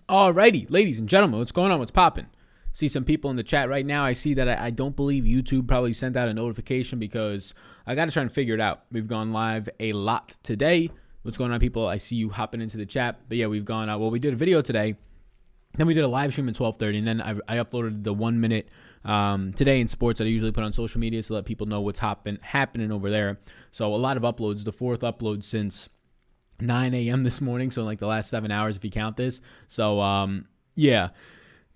Alrighty, ladies and gentlemen, what's going on? What's popping? See some people in the chat right now. I see that I don't believe YouTube probably sent out a notification because I got to try and figure it out. We've gone live a lot today. What's going on, people? I see you hopping into the chat. But yeah, we've gone out. Well, we did a video today. Then we did a live stream at 12:30, and then I uploaded the 1 minute today in sports that I usually put on social media to let people know what's happening over there. So a lot of uploads, the fourth upload since 9 a.m. this morning, so in like the last 7 hours if you count this. So yeah,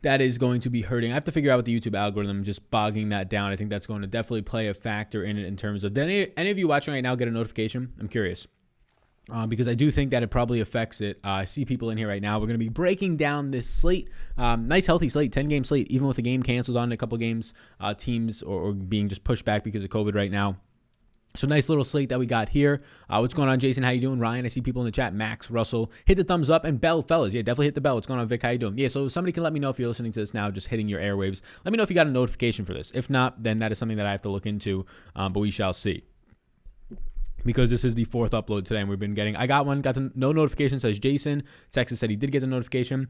that is going to be hurting. I have to figure out with the YouTube algorithm, just bogging that down. I think that's going to definitely play a factor in it in terms of, did any of you watching right now get a notification? I'm curious. Because I do think that it probably affects it. I see people in here right now. We're going to be breaking down this slate. Nice, healthy slate, 10-game slate, even with the game canceled on a couple games, teams or being just pushed back because of COVID right now. So nice little slate that we got here. What's going on, Jason? How you doing? Ryan, I see people in the chat. Max, Russell, hit the thumbs up. And Bell, fellas, yeah, definitely hit the bell. What's going on, Vic? How you doing? Yeah, so somebody can let me know if you're listening to this now, just hitting your airwaves. Let me know if you got a notification for this. If not, then that is something that I have to look into, but we shall see. Because this is the fourth upload today, and we've been getting, I got no notification, says Jason. Texas said he did get the notification.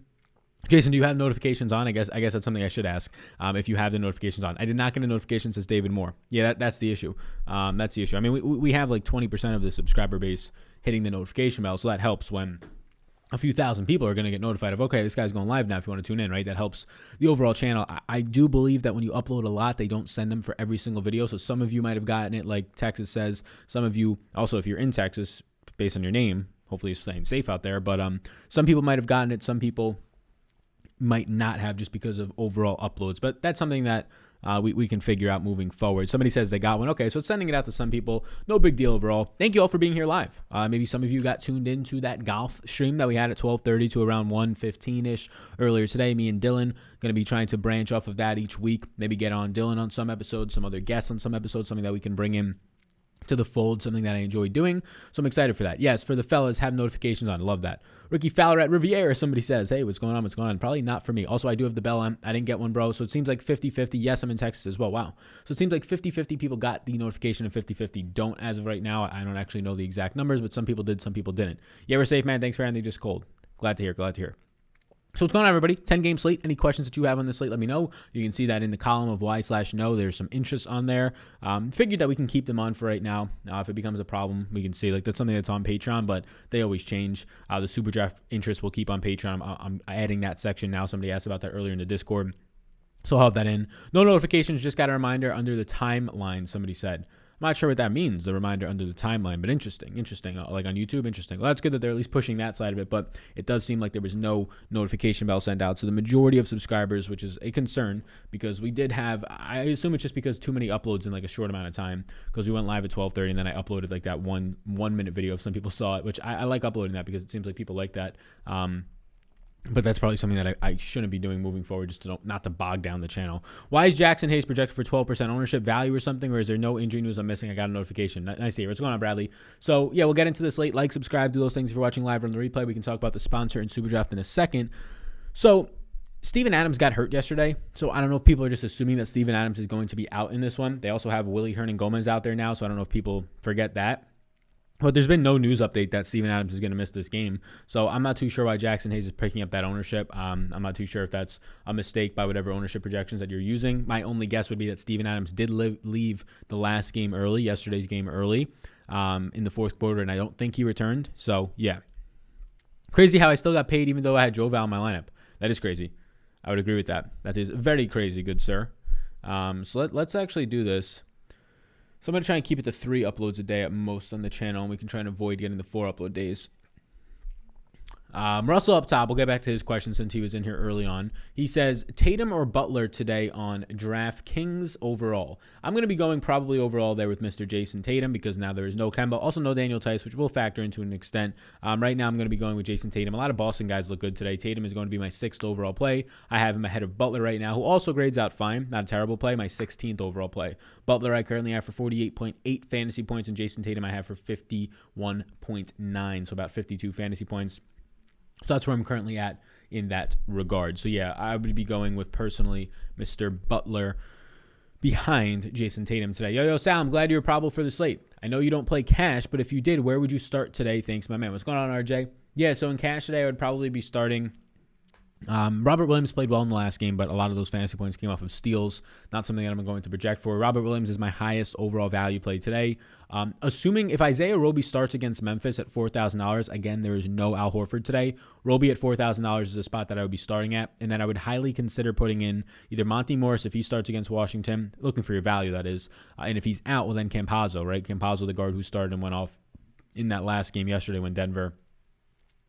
Jason, do you have notifications on? I guess that's something I should ask. If you have the notifications on, I did not get a notification, says David Moore. Yeah, that's the issue. That's the issue. I mean, we have like 20% of the subscriber base hitting the notification bell, so that helps when a few thousand people are going to get notified of, okay, this guy's going live now if you want to tune in, right? That helps the overall channel. I do believe that when you upload a lot, they don't send them for every single video. So some of you might have gotten it, like Texas says. Some of you, also if you're in Texas, based on your name, hopefully it's staying safe out there. But some people might have gotten it. Some people might not have, just because of overall uploads. But that's something that we can figure out moving forward. Somebody says they got one. Okay, so it's sending it out to some people. No big deal overall. Thank you all for being here live. Maybe some of you got tuned into that golf stream that we had at 12:30 to around 1:15-ish earlier today. Me and Dylan going to be trying to branch off of that each week. Maybe get on Dylan on some episodes, some other guests on some episodes, something that we can bring in to the fold, something that I enjoy doing. So I'm excited for that. Yes, for the fellas, have notifications on. Love that. Ricky Fowler at Riviera, somebody says, hey, what's going on? What's going on? Probably not for me. Also, I do have the bell on. I didn't get one, bro. So it seems like 50-50. Yes, I'm in Texas as well. Wow. So it seems like 50-50 people got the notification and 50-50 don't as of right now. I don't actually know the exact numbers, but some people did, some people didn't. Yeah, we're safe, man. Thanks for having me. Just cold. Glad to hear. Glad to hear. So what's going on, everybody? 10-game slate. Any questions that you have on this slate, let me know. You can see that in the column of why/no. There's some interest on there. Figured that we can keep them on for right now. If it becomes a problem, we can see. Like, that's something that's on Patreon, but they always change. The Super Draft interest will keep on Patreon. I'm adding that section now. Somebody asked about that earlier in the Discord. So I'll have that in. No notifications. Just got a reminder under the timeline, somebody said. I'm not sure what that means, the reminder under the timeline, but interesting. Like on YouTube, interesting. Well, that's good that they're at least pushing that side of it, but it does seem like there was no notification bell sent out. So the majority of subscribers, which is a concern, because we did have, I assume it's just because too many uploads in like a short amount of time, because we went live at 12:30 and then I uploaded like that one minute video if some people saw it, which I like uploading that because it seems like people like that. But that's probably something that I shouldn't be doing moving forward, just to not to bog down the channel. Why is Jackson Hayes projected for 12% ownership value or something? Or is there no injury news I'm missing? I got a notification. Nice to hear. What's going on, Bradley? So, yeah, we'll get into this late. Like, subscribe, do those things if you're watching live or on the replay. We can talk about the sponsor and Super Draft in a second. So, Steven Adams got hurt yesterday. So, I don't know if people are just assuming that Steven Adams is going to be out in this one. They also have Willie Hernan-Gomez out there now, so I don't know if people forget that. But there's been no news update that Steven Adams is going to miss this game. So I'm not too sure why Jackson Hayes is picking up that ownership. I'm not too sure if that's a mistake by whatever ownership projections that you're using. My only guess would be that Steven Adams did leave the last game early, yesterday's game early, in the fourth quarter, and I don't think he returned. So, yeah. Crazy how I still got paid even though I had Joe Val in my lineup. That is crazy. I would agree with that. That is very crazy, good sir. So let's actually do this. So I'm going to try and keep it to 3 uploads a day at most on the channel, and we can try and avoid getting the 4 upload days. Russell up top, we'll get back to his question since he was in here early on. He says, Tatum or Butler today on Draftkings overall? I'm going to be going probably overall there with Mr. Jason Tatum because now there is no Kemba. Also no Daniel Tice, which will factor into an extent. Right now I'm going to be going with Jason Tatum. A lot of Boston guys look good today. Tatum is going to be my 6th overall play. I have him ahead of Butler right now, who also grades out fine. Not a terrible play. My 16th overall play. Butler I currently have for 48.8 fantasy points, and Jason Tatum I have for 51.9, so about 52 fantasy points. So that's where I'm currently at in that regard. So, yeah, I would be going with, personally, Mr. Butler behind Jason Tatum today. Yo, Sal, I'm glad you're probable for the slate. I know you don't play cash, but if you did, where would you start today? Thanks, my man. What's going on, RJ? Yeah, so in cash today, I would probably be starting Robert Williams played well in the last game, but a lot of those fantasy points came off of steals. Not something that I'm going to project for. Robert Williams is my highest overall value play today. Assuming if Isaiah Roby starts against Memphis at $4,000, again, there is no Al Horford today. Roby at $4,000 is a spot that I would be starting at, and then I would highly consider putting in either Monty Morris if he starts against Washington, looking for your value, that is. And if he's out, well, then Campazzo, right? Campazzo, the guard who started and went off in that last game yesterday when Denver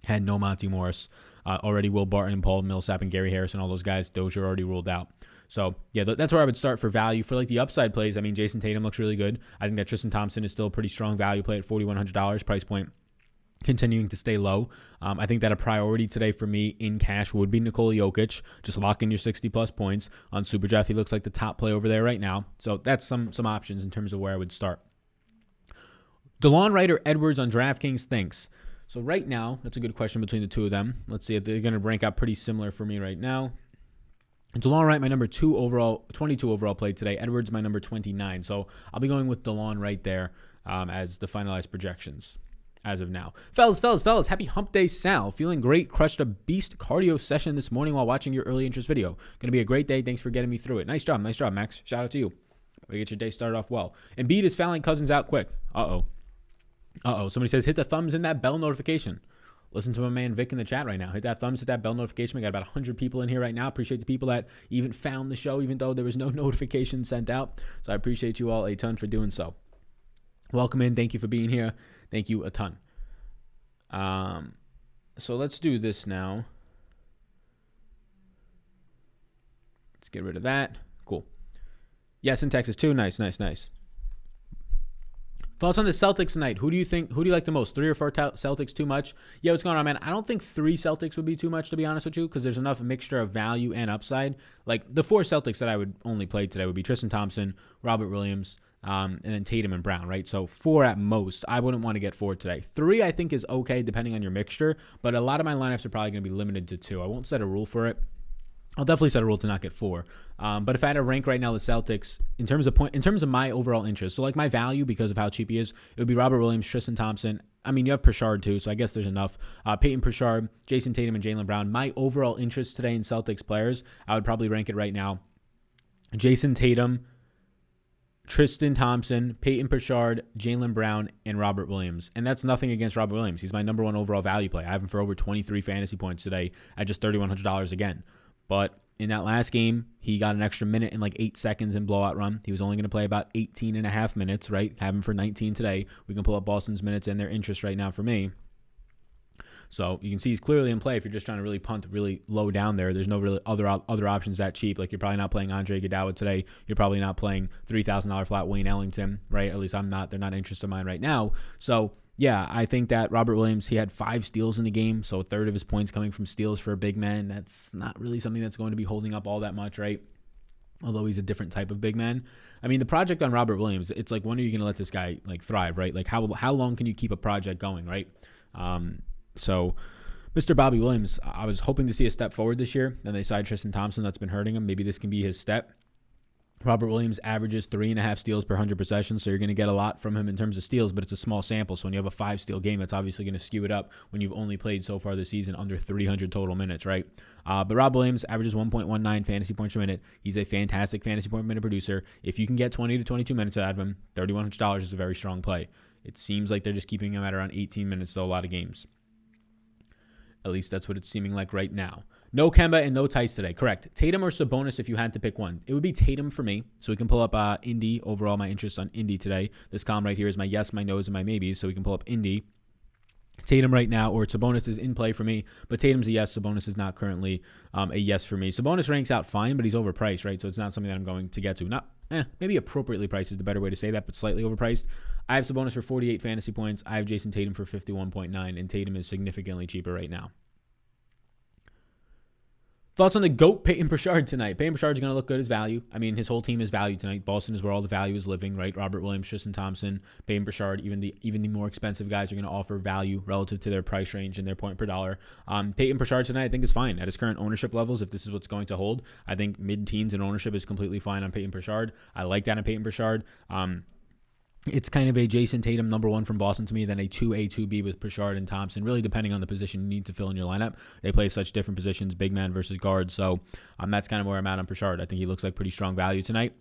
had no Monty Morris. Already Will Barton and Paul Millsap and Gary Harris and all those guys, Dozier already ruled out. So, yeah, that's where I would start for value. For like the upside plays, I mean, Jason Tatum looks really good. I think that Tristan Thompson is still a pretty strong value play at $4,100 price point, continuing to stay low. I think that a priority today for me in cash would be Nikola Jokic. Just lock in your 60-plus points. On Superdraft, he looks like the top play over there right now. So that's some options in terms of where I would start. DeLon Wright or Edwards on Draftkings thinks. So right now, that's a good question between the two of them. Let's see if they're going to rank out pretty similar for me right now. DeLon Wright, my number 22 overall play today. Edwards, my number 29. So I'll be going with DeLon Wright there as the finalized projections as of now. Fellas, happy hump day, Sal. Feeling great. Crushed a beast cardio session this morning while watching your early interest video. Going to be a great day. Thanks for getting me through it. Nice job, Max. Shout out to you. Way to get your day started off well. Embiid is fouling Cousins out quick. Somebody says, hit the thumbs in that bell notification. Listen to my man Vic in the chat right now. Hit that thumbs, hit that bell notification. We got about 100 people in here right now. Appreciate the people that even found the show, even though there was no notification sent out. So I appreciate you all a ton for doing so. Welcome in. Thank you for being here. Thank you a ton. So let's do this now. Let's get rid of that. Cool. Yes, in Texas too. Nice. Thoughts on the Celtics tonight? Who do you like the most? 3 or 4 Celtics too much? Yeah, what's going on, man? I don't think 3 Celtics would be too much, to be honest with you, because there's enough mixture of value and upside. Like the 4 Celtics that I would only play today would be Tristan Thompson, Robert Williams, and then Tatum and Brown, right? So 4 at most. I wouldn't want to get 4 today. 3 I think is okay depending on your mixture, but a lot of my lineups are probably going to be limited to 2. I won't set a rule for it. I'll definitely set a rule to not get 4. But if I had to rank right now the Celtics in terms of my overall interest, so like my value because of how cheap he is, it would be Robert Williams, Tristan Thompson. I mean, you have Pritchard too, so I guess there's enough. Peyton Pritchard, Jason Tatum, and Jaylen Brown. My overall interest today in Celtics players, I would probably rank it right now. Jason Tatum, Tristan Thompson, Peyton Pritchard, Jaylen Brown, and Robert Williams. And that's nothing against Robert Williams. He's my number 1 overall value play. I have him for over 23 fantasy points today at just $3,100 again. But in that last game, he got an extra minute and like 8 seconds in blowout run. He was only going to play about 18 and a half minutes, right? Have him for 19 today. We can pull up Boston's minutes and their interest right now for me. So you can see he's clearly in play if you're just trying to really punt really low down there. There's no really other options that cheap. Like you're probably not playing Andre Iguodala today. You're probably not playing $3,000 flat Wayne Ellington, right? At least I'm not. They're not interested in mine right now. So yeah, I think that Robert Williams, he had 5 steals in the game, so a third of his points coming from steals for a big man. That's not really something that's going to be holding up all that much, right? Although he's a different type of big man. I mean, the project on Robert Williams, it's like, when are you going to let this guy like thrive, right? Like how long can you keep a project going, right? So Mr. Bobby Williams, I was hoping to see a step forward this year. Then they signed Tristan Thompson. That's been hurting him. Maybe this can be his step. Robert Williams averages 3.5 steals per 100 possessions, so you're going to get a lot from him in terms of steals, but it's a small sample. So when you have a 5-steal game, that's obviously going to skew it up when you've only played so far this season under 300 total minutes, right? But Rob Williams averages 1.19 fantasy points per minute. He's a fantastic fantasy point per minute producer. If you can get 20 to 22 minutes out of him, $3,100 is a very strong play. It seems like they're just keeping him at around 18 minutes, so a lot of games. At least that's what it's seeming like right now. No Kemba and no Tice today. Correct. Tatum or Sabonis if you had to pick one. It would be Tatum for me. So we can pull up Indy. Overall, my interest on Indy today. This column right here is my yes, my no's, and my maybes. So we can pull up Indy. Tatum right now, or Sabonis is in play for me. But Tatum's a yes. Sabonis is not currently a yes for me. Sabonis ranks out fine, but he's overpriced, right? So it's not something that I'm going to get to. Maybe appropriately priced is the better way to say that, but slightly overpriced. I have Sabonis for 48 fantasy points. I have Jason Tatum for 51.9, and Tatum is significantly cheaper right now. Thoughts on the GOAT Peyton Pritchard tonight? Peyton Pritchard is going to look good as value. I mean, his whole team is value tonight. Boston is where all the value is living, right? Robert Williams, Tristan Thompson, Peyton Pritchard, even the more expensive guys are going to offer value relative to their price range and their point per dollar. Peyton Pritchard tonight I think is fine at his current ownership levels. If this is what's going to hold, I think mid-teens in ownership is completely fine on Peyton Pritchard. I like that on Peyton Pritchard. It's kind of a Jason Tatum #1 from Boston to me, then a 2A, 2B with Pritchard and Thompson, really depending on the position you need to fill in your lineup. They play such different positions, big man versus guard. So that's kind of where I'm at on Pritchard. I think he looks like pretty strong value tonight.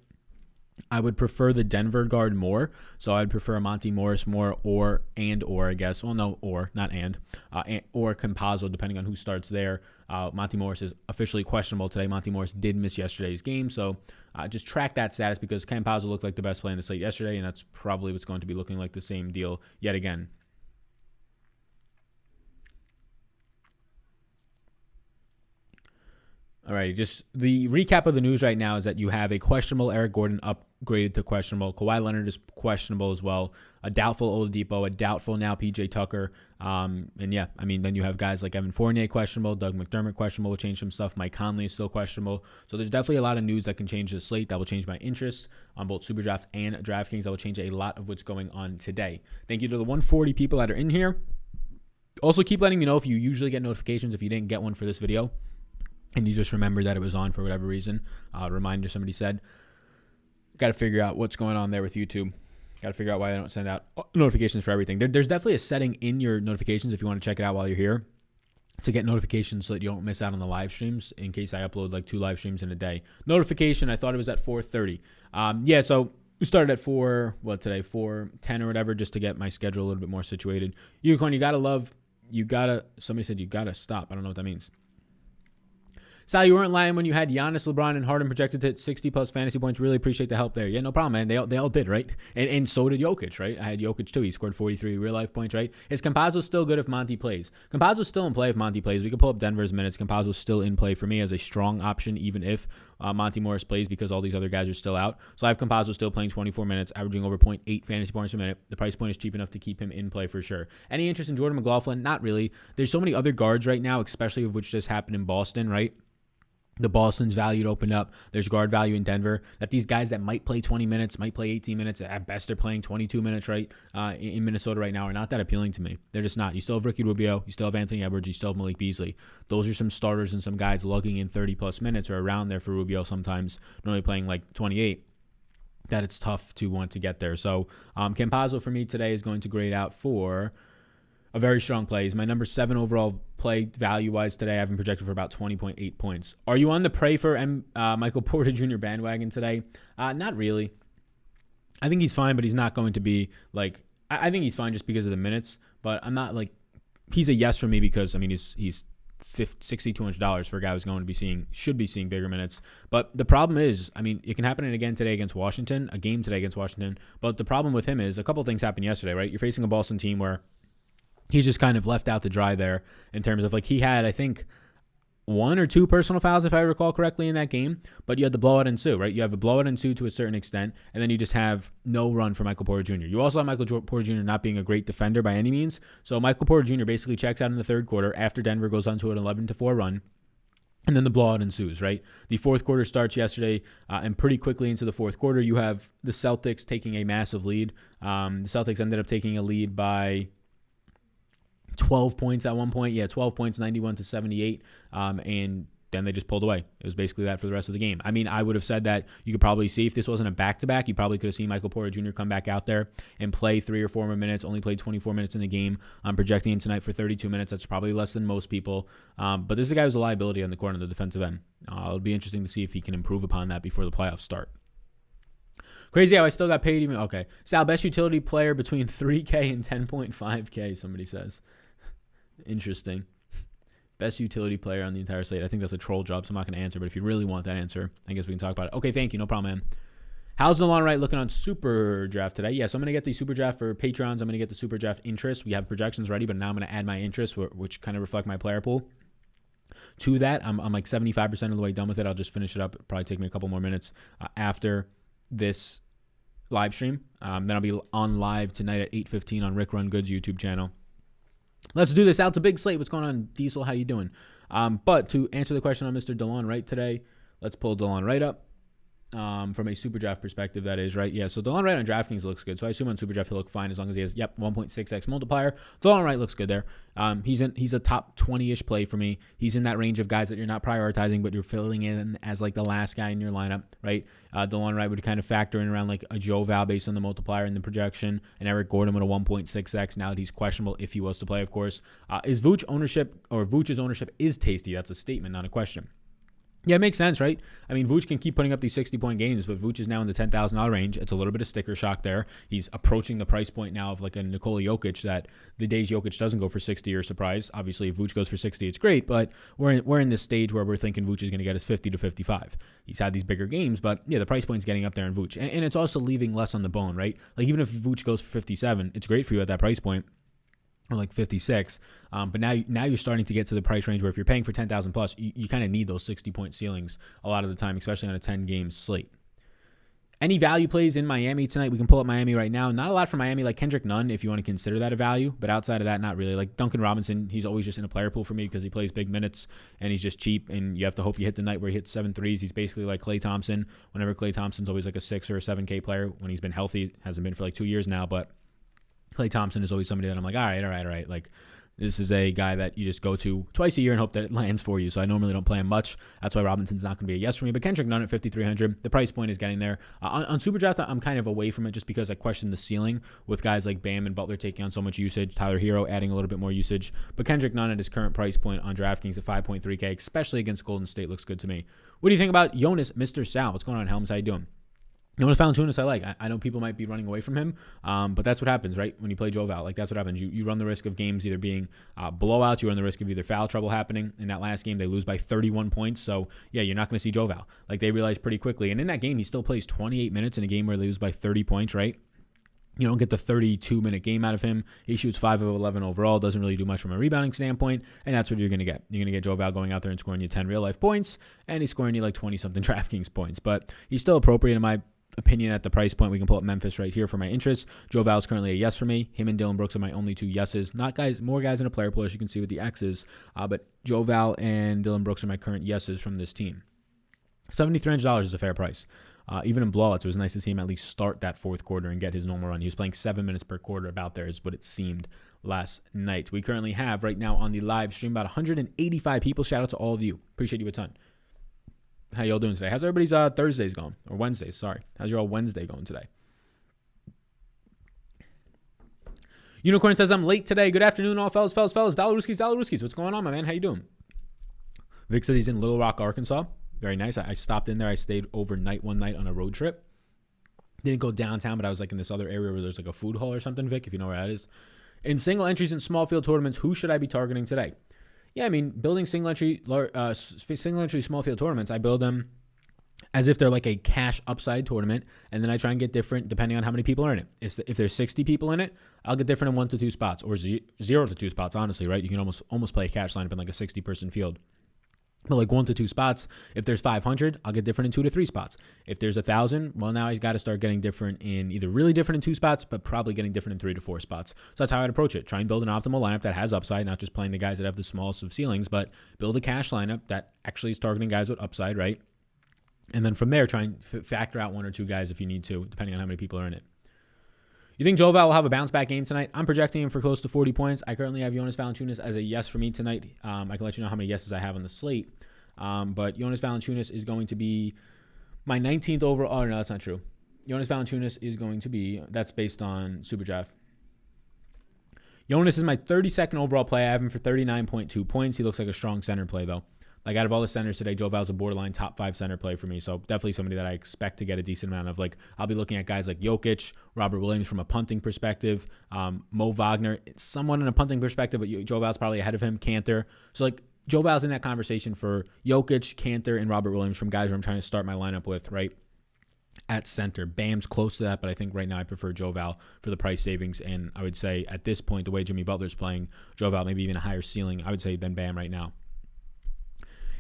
I would prefer the Denver guard more, so I'd prefer Monty Morris more, or I guess. Well, no, or not or Campazzo, depending on who starts there. Monty Morris is officially questionable today. Monty Morris did miss yesterday's game, so just track that status because Campazzo looked like the best play in the slate yesterday, and that's probably what's going to be looking like the same deal yet again. All right, just the recap of the news right now is that you have a questionable Eric Gordon upgraded to questionable. Kawhi Leonard is questionable as well. A doubtful Oladipo, a doubtful now PJ Tucker. And yeah, I mean, then you have guys like Evan Fournier questionable, Doug McDermott questionable, will change some stuff. Mike Conley is still questionable. So there's definitely a lot of news that can change the slate. That will change my interest on both Superdraft and Draftkings. That will change a lot of what's going on today. Thank you to the 140 people that are in here. Also, keep letting me know if you usually get notifications if you didn't get one for this video and you just remember that it was on for whatever reason. Reminder, somebody said. Got to figure out what's going on there with YouTube. Got to figure out why they don't send out notifications for everything. There's definitely a setting in your notifications if you want to check it out while you're here to get notifications so that you don't miss out on the live streams in case I upload like 2 live streams in a day. Notification, I thought it was at 4:30. Yeah, so we started at 4:10 or whatever just to get my schedule a little bit more situated. Unicorn, somebody said you got to stop. I don't know what that means. Sal, you weren't lying when you had Giannis, LeBron, and Harden projected to hit 60-plus fantasy points. Really appreciate the help there. Yeah, no problem, man. They all did, right? And so did Jokic, right? I had Jokic, too. He scored 43 real-life points, right? Is Campazzo still good if Monty plays? Campazzo's still in play if Monty plays. We can pull up Denver's minutes. Campazzo's still in play for me as a strong option, even if Monty Morris plays because all these other guys are still out. So I have Campazzo still playing 24 minutes, averaging over 0.8 fantasy points a minute. The price point is cheap enough to keep him in play for sure. Any interest in Jordan McLaughlin? Not really. There's so many other guards right now, especially of which just happened in Boston, right? The Boston's value to open up. There's guard value in Denver. That these guys that might play 20 minutes, might play 18 minutes, at best they're playing 22 minutes, right? In Minnesota right now are not that appealing to me. They're just not. You still have Ricky Rubio. You still have Anthony Edwards. You still have Malik Beasley. Those are some starters and some guys lugging in 30-plus minutes or around there for Rubio sometimes, normally playing like 28. That it's tough to want to get there. So Campazzo for me today is going to grade out for a very strong play. He's my number 7 overall play value-wise today. I have him projected for about 20.8 points. Are you on the pray for Michael Porter Jr. bandwagon today? Not really. I think he's fine, but he's not going to be like... I think he's fine just because of the minutes, but I'm not like... He's a yes for me because, I mean, he's $6,200 for a guy who's going to should be seeing bigger minutes. But the problem is, I mean, it can happen again today against Washington, a game today against Washington. But the problem with him is a couple of things happened yesterday, right? You're facing a Boston team where he's just kind of left out to dry there in terms of like he had, I think, 1 or 2 personal fouls, if I recall correctly, in that game. But you had the blowout ensue, right? You have a blowout ensue to a certain extent, and then you just have no run for Michael Porter Jr. You also have Michael Porter Jr. not being a great defender by any means. So Michael Porter Jr. basically checks out in the third quarter after Denver goes on to an 11-4 run. And then the blowout ensues, right? The fourth quarter starts yesterday, and pretty quickly into the fourth quarter, you have the Celtics taking a massive lead. The Celtics ended up taking a lead by 12 points at one point. Yeah, 12 points, 91-78. And then they just pulled away. It was basically that for the rest of the game. I mean, I would have said that you could probably see if this wasn't a back-to-back, you probably could have seen Michael Porter Jr. come back out there and play 3 or 4 more minutes, only played 24 minutes in the game. I'm projecting him tonight for 32 minutes. That's probably less than most people. But this is a guy who's a liability on the corner on the defensive end. It'll be interesting to see if he can improve upon that before the playoffs start. Crazy how I still got paid even. Okay. Sal, best utility player between 3K and 10.5K, somebody says. Interesting. Best utility player on the entire slate. I think that's a troll job, so I'm not going to answer. But if you really want that answer, I guess we can talk about it. Okay, thank you. No problem, man. How's Delon Wright looking on Super Draft today? Yeah, so I'm going to get the Super Draft for Patrons. I'm going to get the Super Draft interest. We have projections ready, but now I'm going to add my interest, which kind of reflect my player pool. To that, I'm like 75% of the way done with it. I'll just finish it up. It'll probably take me a couple more minutes after this live stream. Then I'll be on live tonight at 8:15 on Rick Run Good's YouTube channel. Let's do this. Out to Big Slate. What's going on, Diesel? How you doing? But to answer the question on Mr. Delon Wright today, let's pull Delon Wright up. from a super draft perspective, that is, right? Yeah, so DeLon Wright on DraftKings looks good. So I assume on super draft he'll look fine as long as he has, 1.6x multiplier. DeLon Wright looks good there. He's a top 20-ish play for me. He's in that range of guys that you're not prioritizing, but you're filling in as like the last guy in your lineup, right? DeLon Wright would kind of factor in around like a Joe Val based on the multiplier and the projection, and Eric Gordon with a 1.6x now that he's questionable if he was to play, of course. Is Vooch ownership, or Vooch's ownership is tasty? That's a statement, not a question. Yeah, it makes sense, right? I mean, Vooch can keep putting up these 60-point games, but Vooch is now in the $10,000 range. It's a little bit of sticker shock there. He's approaching the price point now of like a Nikola Jokic, that the days Jokic doesn't go for 60 are surprise. Obviously, if Vooch goes for 60, it's great, but we're in this stage where we're thinking Vooch is going to get his 50 to 55. He's had these bigger games, but yeah, the price point's getting up there in Vooch. And it's also leaving less on the bone, right? Like even if Vooch goes for 57, it's great for you at that price point. Or like 56, but now you're starting to get to the price range where if you're paying for 10,000 plus, you kind of need those 60-point ceilings a lot of the time, especially on a 10-game slate. Any value plays in Miami tonight? We can pull up Miami right now. Not a lot for Miami, like Kendrick Nunn, if you want to consider that a value, but outside of that, not really. Like Duncan Robinson, he's always just in a player pool for me because he plays big minutes and he's just cheap, and you have to hope you hit the night where he hits 7 threes. He's basically like Klay Thompson. Whenever Klay Thompson's always like a 6 or a 7K player when he's been healthy. Hasn't been for like 2 years now, but Klay Thompson is always somebody that I'm like, all right. Like, this is a guy that you just go to twice a year and hope that it lands for you. So I normally don't play him much. That's why Robinson's not going to be a yes for me. But Kendrick Nunn at 5,300, the price point is getting there. On Super Draft, I'm kind of away from it just because I question the ceiling with guys like Bam and Butler taking on so much usage. Tyler Hero adding a little bit more usage. But Kendrick Nunn at his current price point on DraftKings at 5.3K, especially against Golden State, looks good to me. What do you think about Jonas, Mr. Sal? What's going on, Helms? How you doing? Jonas Valanciunas, I like. I know people might be running away from him, but that's what happens, right? When you play Joe Val, like that's what happens. You run the risk of games either being blowouts. You run the risk of either foul trouble happening. In that last game, they lose by 31 points. So, yeah, you're not going to see Joe Val. Like they realize pretty quickly. And in that game, he still plays 28 minutes in a game where they lose by 30 points, right? You don't get the 32-minute game out of him. He shoots 5 of 11 overall, doesn't really do much from a rebounding standpoint, and that's what you're going to get. You're going to get Joe Val going out there and scoring you 10 real-life points, and he's scoring you like 20-something DraftKings points. But he's still appropriate in my opinion at the price point. We can pull up Memphis right here for my interest. Joe Val is currently a yes for me. Him and Dylan Brooks are my only 2 yeses. Not guys, more guys in a player pool, as you can see with the X's, but Joe Val and Dylan Brooks are my current yeses from this team. $7,300 is a fair price. Even in blowouts, it was nice to see him at least start that fourth quarter and get his normal run. He was playing 7 minutes per quarter, about there is what it seemed last night. We currently have right now on the live stream about 185 people. Shout out to all of you. Appreciate you a ton. How y'all doing today? How's everybody's Thursdays going? Or Wednesdays, sorry. How's your all Wednesday going today? Unicorn says, I'm late today. Good afternoon, all fellas. Dollar Rooskies. What's going on, my man? How you doing? Vic said he's in Little Rock, Arkansas. Very nice. I stopped in there. I stayed overnight one night on a road trip. Didn't go downtown, but I was like in this other area where there's like a food hall or something, Vic, if you know where that is. In single entries and small field tournaments, who should I be targeting today? Yeah, I mean, building single entry, small field tournaments, I build them as if they're like a cash upside tournament, and then I try and get different depending on how many people are in it. If there's 60 people in it, I'll get different in 1 to 2 spots, or 0 to 2 spots, honestly, right? You can almost play a cash lineup in like a 60-person field. But like 1 to 2 spots, if there's 500, I'll get different in 2 to 3 spots. If there's 1,000, well, now I've got to start getting different in either really different in 2 spots, but probably getting different in 3 to 4 spots. So that's how I'd approach it. Try and build an optimal lineup that has upside, not just playing the guys that have the smallest of ceilings, but build a cash lineup that actually is targeting guys with upside, right? And then from there, try and factor out 1 or 2 guys if you need to, depending on how many people are in it. You think Joe Val will have a bounce back game tonight? I'm projecting him for close to 40 points. I currently have Jonas Valanciunas as a yes for me tonight. I can let you know how many yeses I have on the slate. But Jonas Valanciunas is going to be my 19th overall. Oh, no, that's not true. Jonas Valanciunas is going to be, that's based on Super Draft. Jonas is my 32nd overall play. I have him for 39.2 points. He looks like a strong center play, though. Like, out of all the centers today, Joe Val's a borderline top 5 center play for me. So definitely somebody that I expect to get a decent amount of. Like, I'll be looking at guys like Jokic, Robert Williams from a punting perspective, Mo Wagner, somewhat in a punting perspective, but Joe Val's probably ahead of him, Cantor. So, like, Joe Val's in that conversation for Jokic, Cantor, and Robert Williams from guys where I'm trying to start my lineup with, right? At center. Bam's close to that, but I think right now I prefer Joe Val for the price savings. And I would say at this point, the way Jimmy Butler's playing, Joe Val maybe even a higher ceiling, I would say, than Bam right now.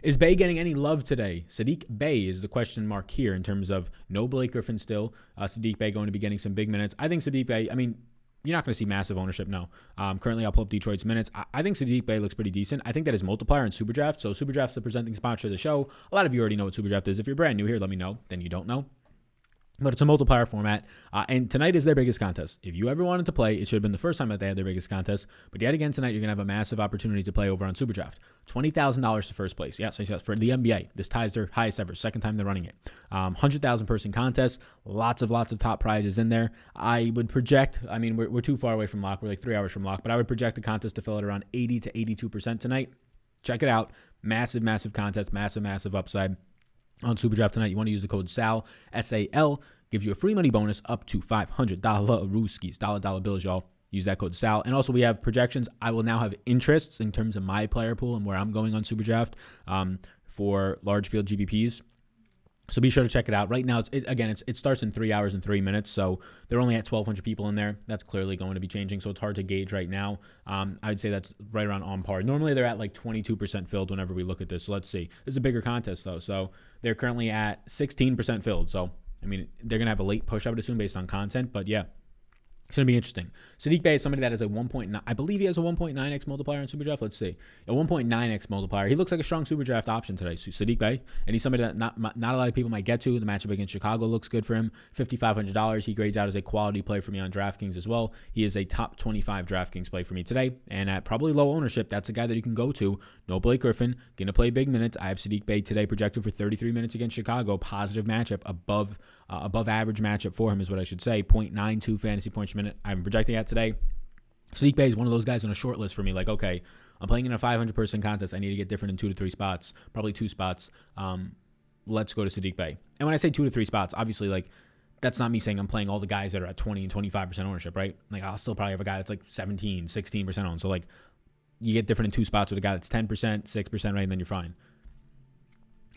Is Bey getting any love today? Sadiq Bey is the question mark here in terms of no Blake Griffin still. Sadiq Bey going to be getting some big minutes. I think Sadiq Bey, I mean, you're not going to see massive ownership, no. Currently, I'll pull up Detroit's minutes. I think Sadiq Bey looks pretty decent. I think that his multiplier in Superdraft. So Superdraft's the presenting sponsor of the show. A lot of you already know what Superdraft is. If you're brand new here, let me know. Then you don't know. But it's a multiplier format, and tonight is their biggest contest. If you ever wanted to play, it should have been the first time that they had their biggest contest. But yet again tonight, you're going to have a massive opportunity to play over on Superdraft. $20,000 to first place. Yes, for the NBA. This ties their highest ever. Second time they're running it. 100,000 person contest. Lots of top prizes in there. I would project, I mean, we're too far away from lock. We're like 3 hours from lock. But I would project the contest to fill at around 80 to 82% tonight. Check it out. Massive contest. Massive upside. On Superdraft tonight, you want to use the code SAL, S-A-L, gives you a free money bonus up to $500 Rooskies, dollar bills, y'all. Use that code SAL. And also we have projections. I will now have interests in terms of my player pool and where I'm going on Superdraft for large field GPPs. So be sure to check it out. Right now, it starts in 3 hours and 3 minutes, so they're only at 1,200 people in there. That's clearly going to be changing, so it's hard to gauge right now. I'd say that's right around on par. Normally, they're at like 22% filled whenever we look at this, so let's see. This is a bigger contest, though, so they're currently at 16% filled. So, I mean, they're going to have a late push, I would assume, based on content, but yeah. It's going to be interesting. Sadiq Bey is somebody that has a 1.9. I believe he has a 1.9x multiplier in Superdraft. Let's see. A 1.9x multiplier. He looks like a strong Superdraft option today, Sadiq Bey. And he's somebody that not a lot of people might get to. The matchup against Chicago looks good for him. $5,500. He grades out as a quality play for me on DraftKings as well. He is a top 25 DraftKings play for me today. And at probably low ownership, that's a guy that you can go to. No Blake Griffin. Going to play big minutes. I have Sadiq Bey today projected for 33 minutes against Chicago. Positive matchup. Above average matchup for him is what I should say. 0.92 fantasy points per minute. I'm projecting that today. Sadiq Bey is one of those guys on a short list for me. Like, okay, I'm playing in a 500-person contest. I need to get different in 2 to 3 spots, probably 2 spots. Let's go to Sadiq Bey. And when I say 2 to 3 spots, obviously, like, that's not me saying I'm playing all the guys that are at 20 and 25% ownership, right? Like, I'll still probably have a guy that's like 17, 16% owned. So, like, you get different in 2 spots with a guy that's 10%, 6%, right? And then you're fine.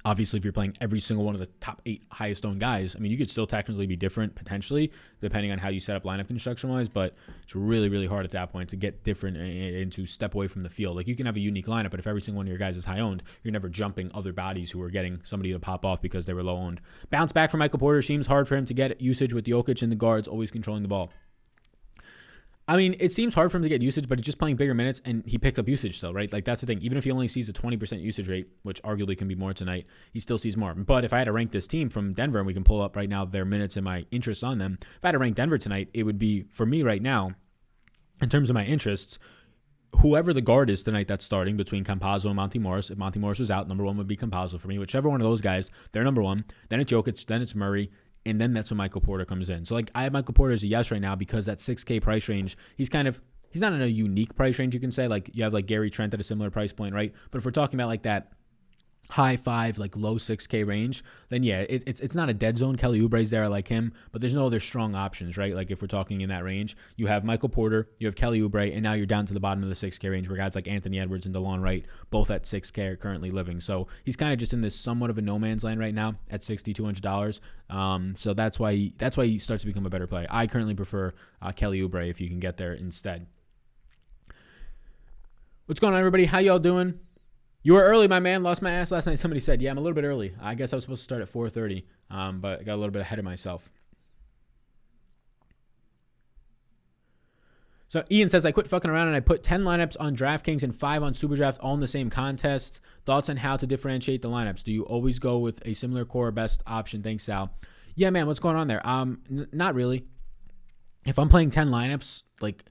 Obviously, if you're playing every single one of the top 8 highest owned guys, I mean, you could still technically be different potentially, depending on how you set up lineup construction-wise, but it's really, really hard at that point to get different and to step away from the field. Like, you can have a unique lineup, but if every single one of your guys is high owned, you're never jumping other bodies who are getting somebody to pop off because they were low owned. Bounce back for Michael Porter seems hard for him to get usage with Jokic and the guards always controlling the ball. I mean, it seems hard for him to get usage, but he's just playing bigger minutes, and he picks up usage still, right? Like, that's the thing. Even if he only sees a 20% usage rate, which arguably can be more tonight, he still sees more. But if I had to rank this team from Denver, and we can pull up right now their minutes and my interests on them, if I had to rank Denver tonight, it would be, for me right now, in terms of my interests, whoever the guard is tonight that's starting between Campazzo and Monty Morris. If Monty Morris was out, number 1 would be Campazzo for me. Whichever one of those guys, they're number 1. Then it's Jokic, then it's Murray, and then that's when Michael Porter comes in. So, like, I have Michael Porter as a yes right now because that 6K price range, he's not in a unique price range, you can say. Like, you have, like, Gary Trent at a similar price point, right? But if we're talking about, like, that high 5, like, low 6K range, then, yeah, it's not a dead zone. Kelly Oubre's there, I like him. But there's no other strong options, right? Like, if we're talking in that range, you have Michael Porter, you have Kelly Oubre, and now you're down to the bottom of the 6K range where guys like Anthony Edwards and DeLon Wright, both at 6K, are currently living. So he's kind of just in this somewhat of a no man's land right now at $6,200. So that's why he starts to become a better play. I currently prefer Kelly Oubre if you can get there instead. What's going on, everybody? How y'all doing? You were early, my man. Lost my ass last night. Somebody said, yeah, I'm a little bit early. I guess I was supposed to start at 4:30, but I got a little bit ahead of myself. So Ian says, I quit fucking around and I put 10 lineups on DraftKings and 5 on Superdraft, all in the same contest. Thoughts on how to differentiate the lineups? Do you always go with a similar core or best option? Thanks, Sal. Yeah, man, what's going on there? Not really. If I'm playing 10 lineups, like,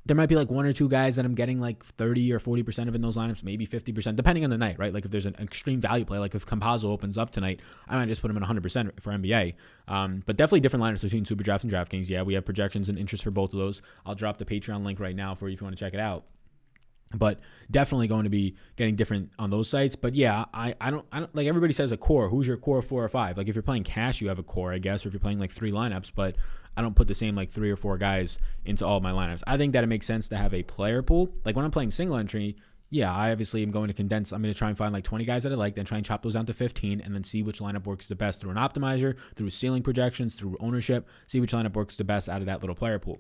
there might be like 1 or 2 guys that I'm getting like 30 or 40% of in those lineups, maybe 50%, depending on the night, right? Like, if there's an extreme value play, like if Campazzo opens up tonight, I might just put him in 100% for NBA. But definitely different lineups between Superdraft and DraftKings. Yeah, we have projections and interest for both of those. I'll drop the Patreon link right now for you if you want to check it out. But definitely going to be getting different on those sites. But yeah, I don't like, everybody says a core. Who's your core 4 or 5? Like, if you're playing cash, you have a core, I guess, or if you're playing like 3 lineups, but I don't put the same like 3 or 4 guys into all of my lineups. I think that it makes sense to have a player pool. Like, when I'm playing single entry, yeah, I obviously am going to condense. I'm going to try and find like 20 guys that I like, then try and chop those down to 15, and then see which lineup works the best through an optimizer, through ceiling projections, through ownership, see which lineup works the best out of that little player pool.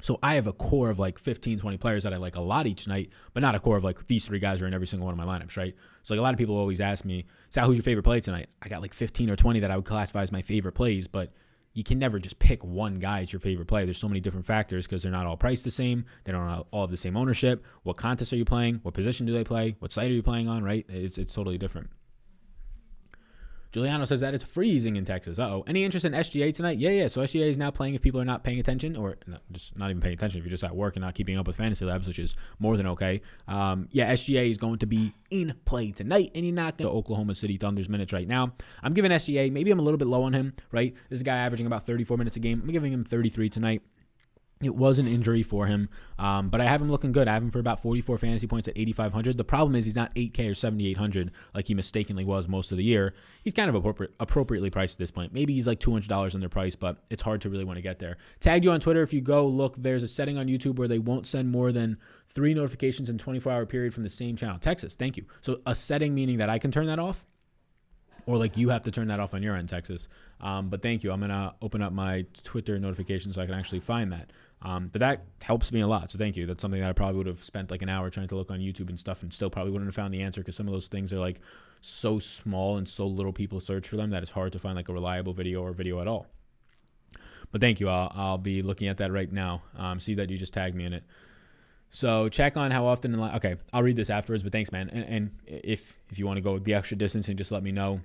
So I have a core of like 15, 20 players that I like a lot each night, but not a core of like these 3 guys are in every single one of my lineups, right? So like, a lot of people always ask me, Sal, who's your favorite play tonight? I got like 15 or 20 that I would classify as my favorite plays, but you can never just pick one guy as your favorite play. There's so many different factors because they're not all priced the same. They don't all have the same ownership. What contests are you playing? What position do they play? What site are you playing on, right? It's totally different. Giuliano says that it's freezing in Texas. Any interest in SGA tonight? Yeah. So SGA is now playing if people are not paying attention, or just not even paying attention. If you're just at work and not keeping up with Fantasy Labs, which is more than okay. SGA is going to be in play tonight, and you're not going to Oklahoma City Thunder's minutes right now. I'm giving SGA, maybe I'm a little bit low on him, right? This is a guy averaging about 34 minutes a game. I'm giving him 33 tonight. It was an injury for him, but I have him looking good. I have him for about 44 fantasy points at 8,500. The problem is he's not 8K or 7,800 like he mistakenly was most of the year. He's kind of appropriately priced at this point. Maybe he's like $200 underpriced, but it's hard to really want to get there. Tagged you on Twitter. If you go look, there's a setting on YouTube where they won't send more than 3 notifications in 24-hour period from the same channel. Texas, thank you. So a setting meaning that I can turn that off, or like you have to turn that off on your end, Texas. But thank you. I'm going to open up my Twitter notifications so I can actually find that. But that helps me a lot. So thank you. That's something that I probably would have spent like an hour trying to look on YouTube and stuff and still probably wouldn't have found the answer because some of those things are like so small and so little people search for them that it's hard to find like a reliable video or video at all. But thank you. I'll be looking at that right now. See that you just tagged me in it. So check on how often. Okay, I'll read this afterwards, but thanks, man. And if you want to go the extra distance and just let me know.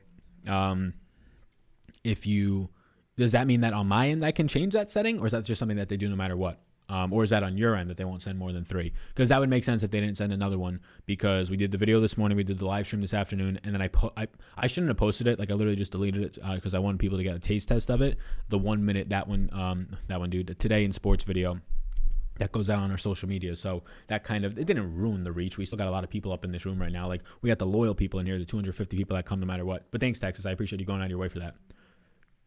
Does that mean that on my end I can change that setting, or is that just something that they do no matter what? Or is that on your end that they won't send more than 3? Because that would make sense if they didn't send another one, because we did the video this morning, we did the live stream this afternoon, and then I shouldn't have posted it. Like I literally just deleted it because I wanted people to get a taste test of it. The 1 minute, that one, dude, Today in Sports video that goes out on our social media. So that it didn't ruin the reach. We still got a lot of people up in this room right now. Like we got the loyal people in here, the 250 people that come no matter what. But thanks, Texas. I appreciate you going out of your way for that.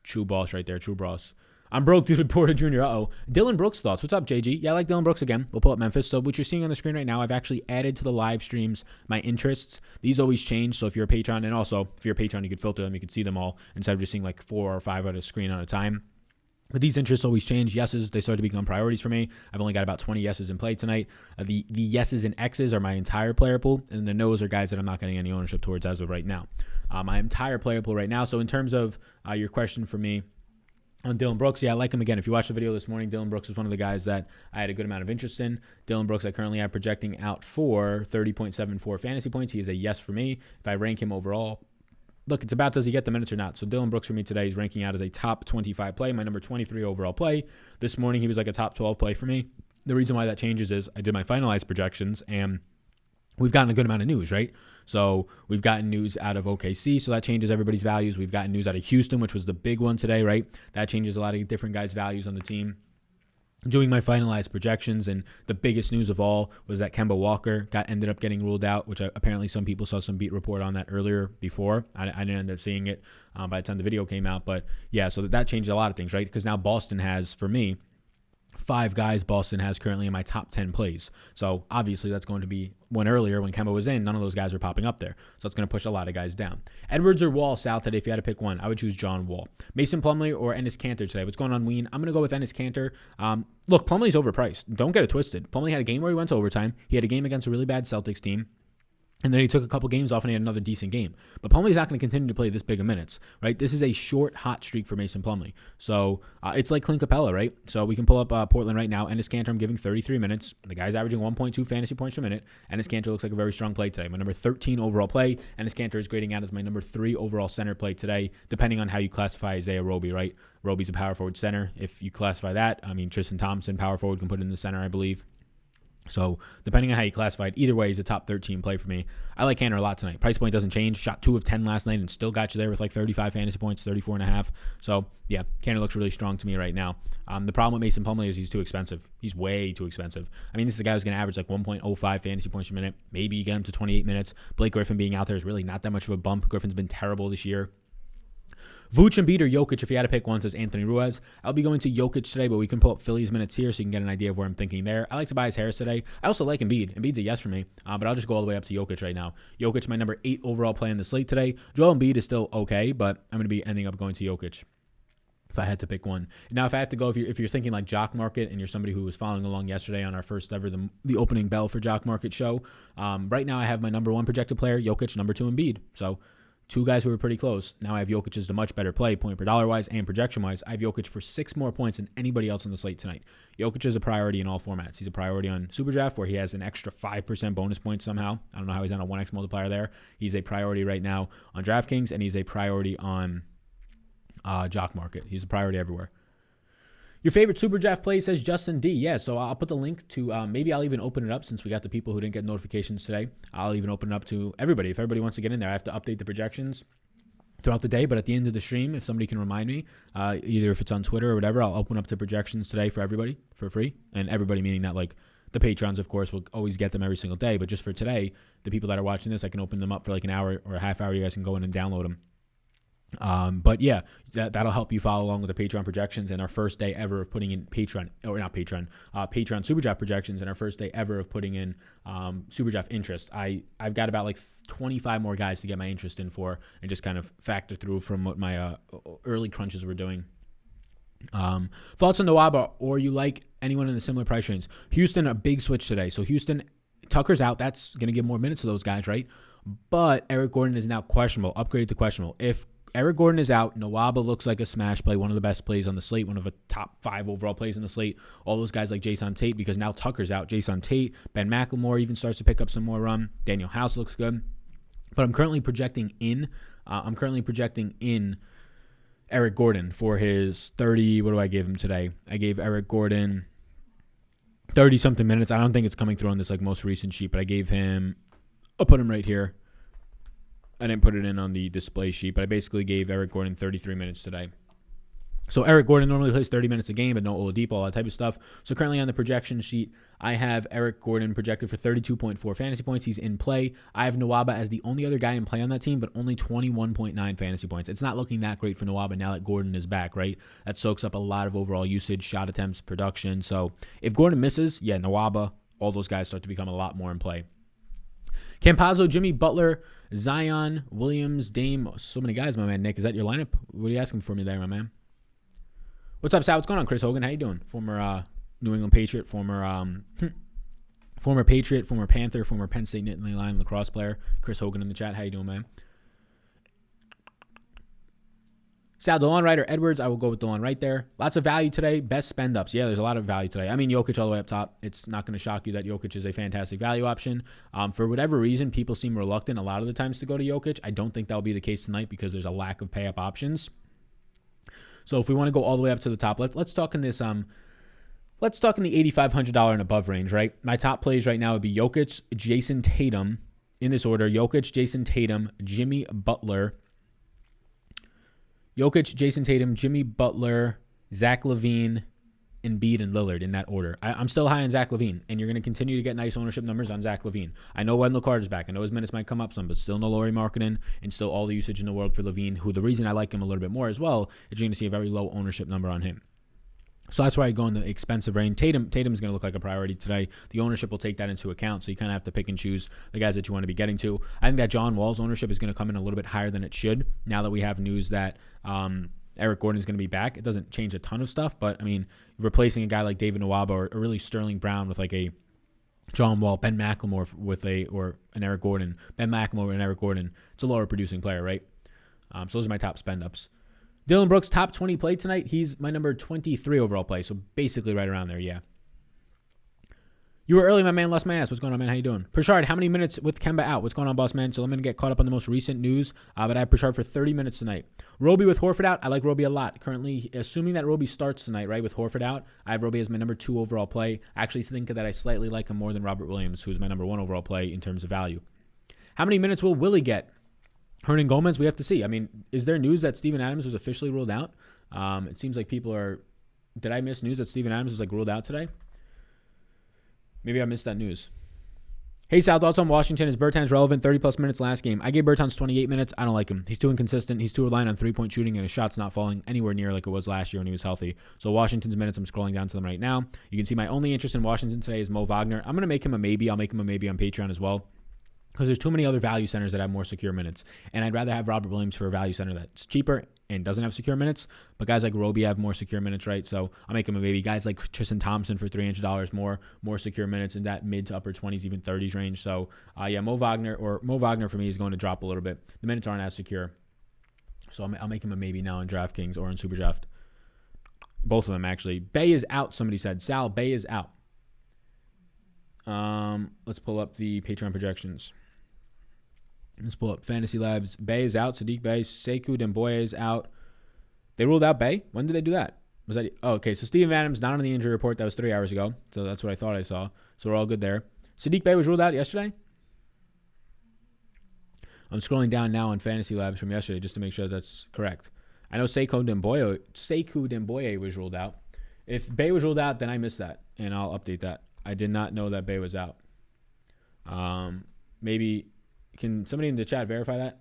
True boss right there. True boss. I'm broke due to Porter Jr. Dylan Brooks thoughts. What's up, JG? Yeah, I like Dylan Brooks again. We'll pull up Memphis. So what you're seeing on the screen right now, I've actually added to the live streams my interests. These always change. So if you're a Patreon, and also if you're a Patreon, you could filter them. You could see them all instead of just seeing like 4 or 5 on a screen at a time. But these interests always change. Yeses, they start to become priorities for me. I've only got about 20 yeses in play tonight. The yeses and X's are my entire player pool, and the nos are guys that I'm not getting any ownership towards as of right now. My entire player pool right now. So in terms of your question for me on Dylan Brooks, yeah, I like him again. If you watched the video this morning, Dylan Brooks was one of the guys that I had a good amount of interest in. Dylan Brooks, I currently have projecting out for 30.74 fantasy points. He is a yes for me. If I rank him overall, look, it's about does he get the minutes or not. So Dylan Brooks for me today is ranking out as a top 25 play, my number 23 overall play. This morning he was like a top 12 play for me. The reason why that changes is I did my finalized projections, and we've gotten a good amount of news, right? So we've gotten news out of OKC, so that changes everybody's values. We've gotten news out of Houston, which was the big one today, right? That changes a lot of different guys' values on the team. Doing my finalized projections, and the biggest news of all was that Kemba Walker ended up getting ruled out, which apparently some people saw some beat report on that earlier before. I didn't end up seeing it by the time the video came out, but yeah, so that changed a lot of things, right? Because now Boston has, for me, 5 guys Boston has currently in my top 10 plays. So obviously that's going to be when Kemba was in, none of those guys were popping up there. So it's going to push a lot of guys down. Edwards or Wall, Sal, today, if you had to pick one, I would choose John Wall. Mason Plumlee or Enes Kanter today. What's going on, Ween? I'm going to go with Enes Kanter. Look, Plumlee's overpriced. Don't get it twisted. Plumlee had a game where he went to overtime. He had a game against a really bad Celtics team. And then he took a couple games off and he had another decent game. But Plumlee's not going to continue to play this big of minutes, right? This is a short, hot streak for Mason Plumlee. So it's like Clint Capella, right? So we can pull up Portland right now. Enes Kanter, I'm giving 33 minutes. The guy's averaging 1.2 fantasy points per minute. Enes Kanter looks like a very strong play today. My number 13 overall play. Enes Kanter is grading out as my number 3 overall center play today, depending on how you classify Isaiah Roby, right? Roby's a power forward center. If you classify that, I mean, Tristan Thompson, power forward, can put in the center, I believe. So depending on how you classify it, either way, he's a top 13 play for me. I like Kanter a lot tonight. Price point doesn't change. Shot 2 of 10 last night and still got you there with like 35 fantasy points, 34.5. So yeah, Kanter looks really strong to me right now. The problem with Mason Plumlee is he's too expensive. He's way too expensive. I mean, this is a guy who's going to average like 1.05 fantasy points per minute. Maybe you get him to 28 minutes. Blake Griffin being out there is really not that much of a bump. Griffin's been terrible this year. Vooch, Embiid, or Jokic, if you had to pick one, says Anthony Ruiz. I'll be going to Jokic today, but we can pull up Philly's minutes here so you can get an idea of where I'm thinking there. I like Tobias Harris today. I also like Embiid. Embiid's a yes for me, but I'll just go all the way up to Jokic right now. Jokic, my number 8 overall play in the slate today. Joel Embiid is still okay, but I'm going to be ending up going to Jokic if I had to pick one. Now, if I have to go, if you're thinking like Jock Market and you're somebody who was following along yesterday on our first ever, the opening bell for Jock Market show, right now I have my number 1 projected player, Jokic, number 2 Embiid. So Two guys who were pretty close. Now I have Jokic as the much better play, point per dollar wise and projection wise. I have Jokic for 6 more points than anybody else on the slate tonight. Jokic is a priority in all formats. He's a priority on Superdraft, where he has an extra 5% bonus point somehow. I don't know how he's on a 1x multiplier there. He's a priority right now on Draftkings, and he's a priority on Jock Market. He's a priority everywhere. Your favorite super draft play, says Justin D. Yeah, so I'll put the link to, maybe I'll even open it up since we got the people who didn't get notifications today. I'll even open it up to everybody. If everybody wants to get in there, I have to update the projections throughout the day. But at the end of the stream, if somebody can remind me, either if it's on Twitter or whatever, I'll open up the projections today for everybody for free. And everybody meaning that like the patrons, of course, will always get them every single day. But just for today, the people that are watching this, I can open them up for like an hour or a half hour. You guys can go in and download them. But yeah, that'll help you follow along with the Patreon projections and our first day ever of putting in Patreon Superdraft projections and our first day ever of putting in Superdraft interest. I've got about like 25 more guys to get my interest in for and just kind of factor through from what my early crunches were doing. Thoughts on Nwaba, or you like anyone in the similar price range? Houston, a big switch today. So Houston, Tucker's out. That's going to give more minutes to those guys, right? But Eric Gordon is now questionable, upgraded to questionable. If Eric Gordon is out, Nwaba looks like a smash play, one of the best plays on the slate, one of the top 5 overall plays on the slate. All those guys like Jason Tate, because now Tucker's out. Jason Tate, Ben McLemore even starts to pick up some more run. Daniel House looks good. But I'm currently projecting in Eric Gordon for his 30. What do I give him today? I gave Eric Gordon 30-something minutes. I don't think it's coming through on this like most recent sheet, but I gave him, I'll put him right here. I didn't put it in on the display sheet, but I basically gave Eric Gordon 33 minutes today. So Eric Gordon normally plays 30 minutes a game, but no Oladipo, all that type of stuff. So currently on the projection sheet, I have Eric Gordon projected for 32.4 fantasy points. He's in play. I have Nwaba as the only other guy in play on that team, but only 21.9 fantasy points. It's not looking that great for Nwaba now that Gordon is back, right? That soaks up a lot of overall usage, shot attempts, production. So if Gordon misses, yeah, Nwaba, all those guys start to become a lot more in play. Campazzo, Jimmy Butler, Zion, Williams, Dame. So many guys, my man. Nick, is that your lineup? What are you asking for me there, my man? What's up, Sal? What's going on, Chris Hogan? How you doing? Former New England Patriot, former Patriot, former Panther, former Penn State Nittany Lion lacrosse player. Chris Hogan in the chat. How you doing, man? Sal, DeLon Wright or Edwards? I will go with DeLon right there. Lots of value today. Best spend ups. Yeah, there's a lot of value today. I mean, Jokic all the way up top. It's not going to shock you that Jokic is a fantastic value option. For whatever reason, people seem reluctant a lot of the times to go to Jokic. I don't think that'll be the case tonight because there's a lack of pay up options. So if we want to go all the way up to the top, let's talk in this. Let's talk in the $8,500 and above range, right? My top plays right now would be Jokic, Jason Tatum, in this order: Jokic, Jason Tatum, Jimmy Butler. Jokic, Jason Tatum, Jimmy Butler, Zach LaVine, Embiid, and Lillard in that order. I'm still high on Zach LaVine, and you're going to continue to get nice ownership numbers on Zach LaVine. I know Wendell Carter's back. I know his minutes might come up some, but still no Lauri Markkanen and still all the usage in the world for LaVine, who the reason I like him a little bit more as well is you're going to see a very low ownership number on him. So that's why I go in the expensive range. Tatum's going to look like a priority today. The ownership will take that into account, so you kind of have to pick and choose the guys that you want to be getting to. I think that John Wall's ownership is going to come in a little bit higher than it should now that we have news that Eric Gordon is going to be back. It doesn't change a ton of stuff, but I mean, replacing a guy like David Nwaba or really Sterling Brown with like a John Wall, Ben McLemore or an Eric Gordon, Ben McLemore and Eric Gordon, it's a lower producing player, right? So those are my top spend ups. Dylan Brooks, top 20 play tonight. He's my number 23 overall play, so basically right around there, yeah. You were early, my man. Lost my ass. What's going on, man? How you doing? Prashard, how many minutes with Kemba out? What's going on, boss man? So I'm going to get caught up on the most recent news, but I have Prashard for 30 minutes tonight. Roby with Horford out. I like Roby a lot. Currently, assuming that Roby starts tonight, right, with Horford out, I have Roby as my number 2 overall play. I actually think that I slightly like him more than Robert Williams, who's my number 1 overall play in terms of value. How many minutes will Willie get? Hernan Gomez, we have to see. I mean, is there news that Steven Adams was officially ruled out? It seems like people are... Did I miss news that Steven Adams was like ruled out today? Maybe I missed that news. Hey, Sal, thoughts on Washington? Is Bertans relevant? 30-plus minutes last game. I gave Bertans 28 minutes. I don't like him. He's too inconsistent. He's too reliant on three-point shooting, and his shot's not falling anywhere near like it was last year when he was healthy. So Washington's minutes, I'm scrolling down to them right now. You can see my only interest in Washington today is Mo Wagner. I'm going to make him a maybe. I'll make him a maybe on Patreon as well. because there's too many other value centers that have more secure minutes. And I'd rather have Robert Williams for a value center that's cheaper and doesn't have secure minutes. But guys like Roby have more secure minutes, right? So I'll make him a maybe. Guys like Tristan Thompson for $300 more secure minutes in that mid to upper 20s, even 30s range. So yeah, Mo Wagner for me is going to drop a little bit. The minutes aren't as secure. So I'll make him a maybe now in DraftKings or in Superdraft. Both of them, actually. Bay is out, somebody said. Sal, Bay is out. Let's pull up the Patreon projections. Let's pull up Fantasy Labs. Bay is out. Sadiq Bay. Sekou Demboye is out. They ruled out Bay? When did they do that? Was that? Oh, okay. So Steven Adams not on the injury report. That was 3 hours ago. So that's what I thought I saw. So we're all good there. Sadiq Bay was ruled out yesterday? I'm scrolling down now on Fantasy Labs from yesterday just to make sure that's correct. I know Sekou Demboye was ruled out. If Bay was ruled out, then I missed that, and I'll update that. I did not know that Bay was out. Maybe can somebody in the chat verify that?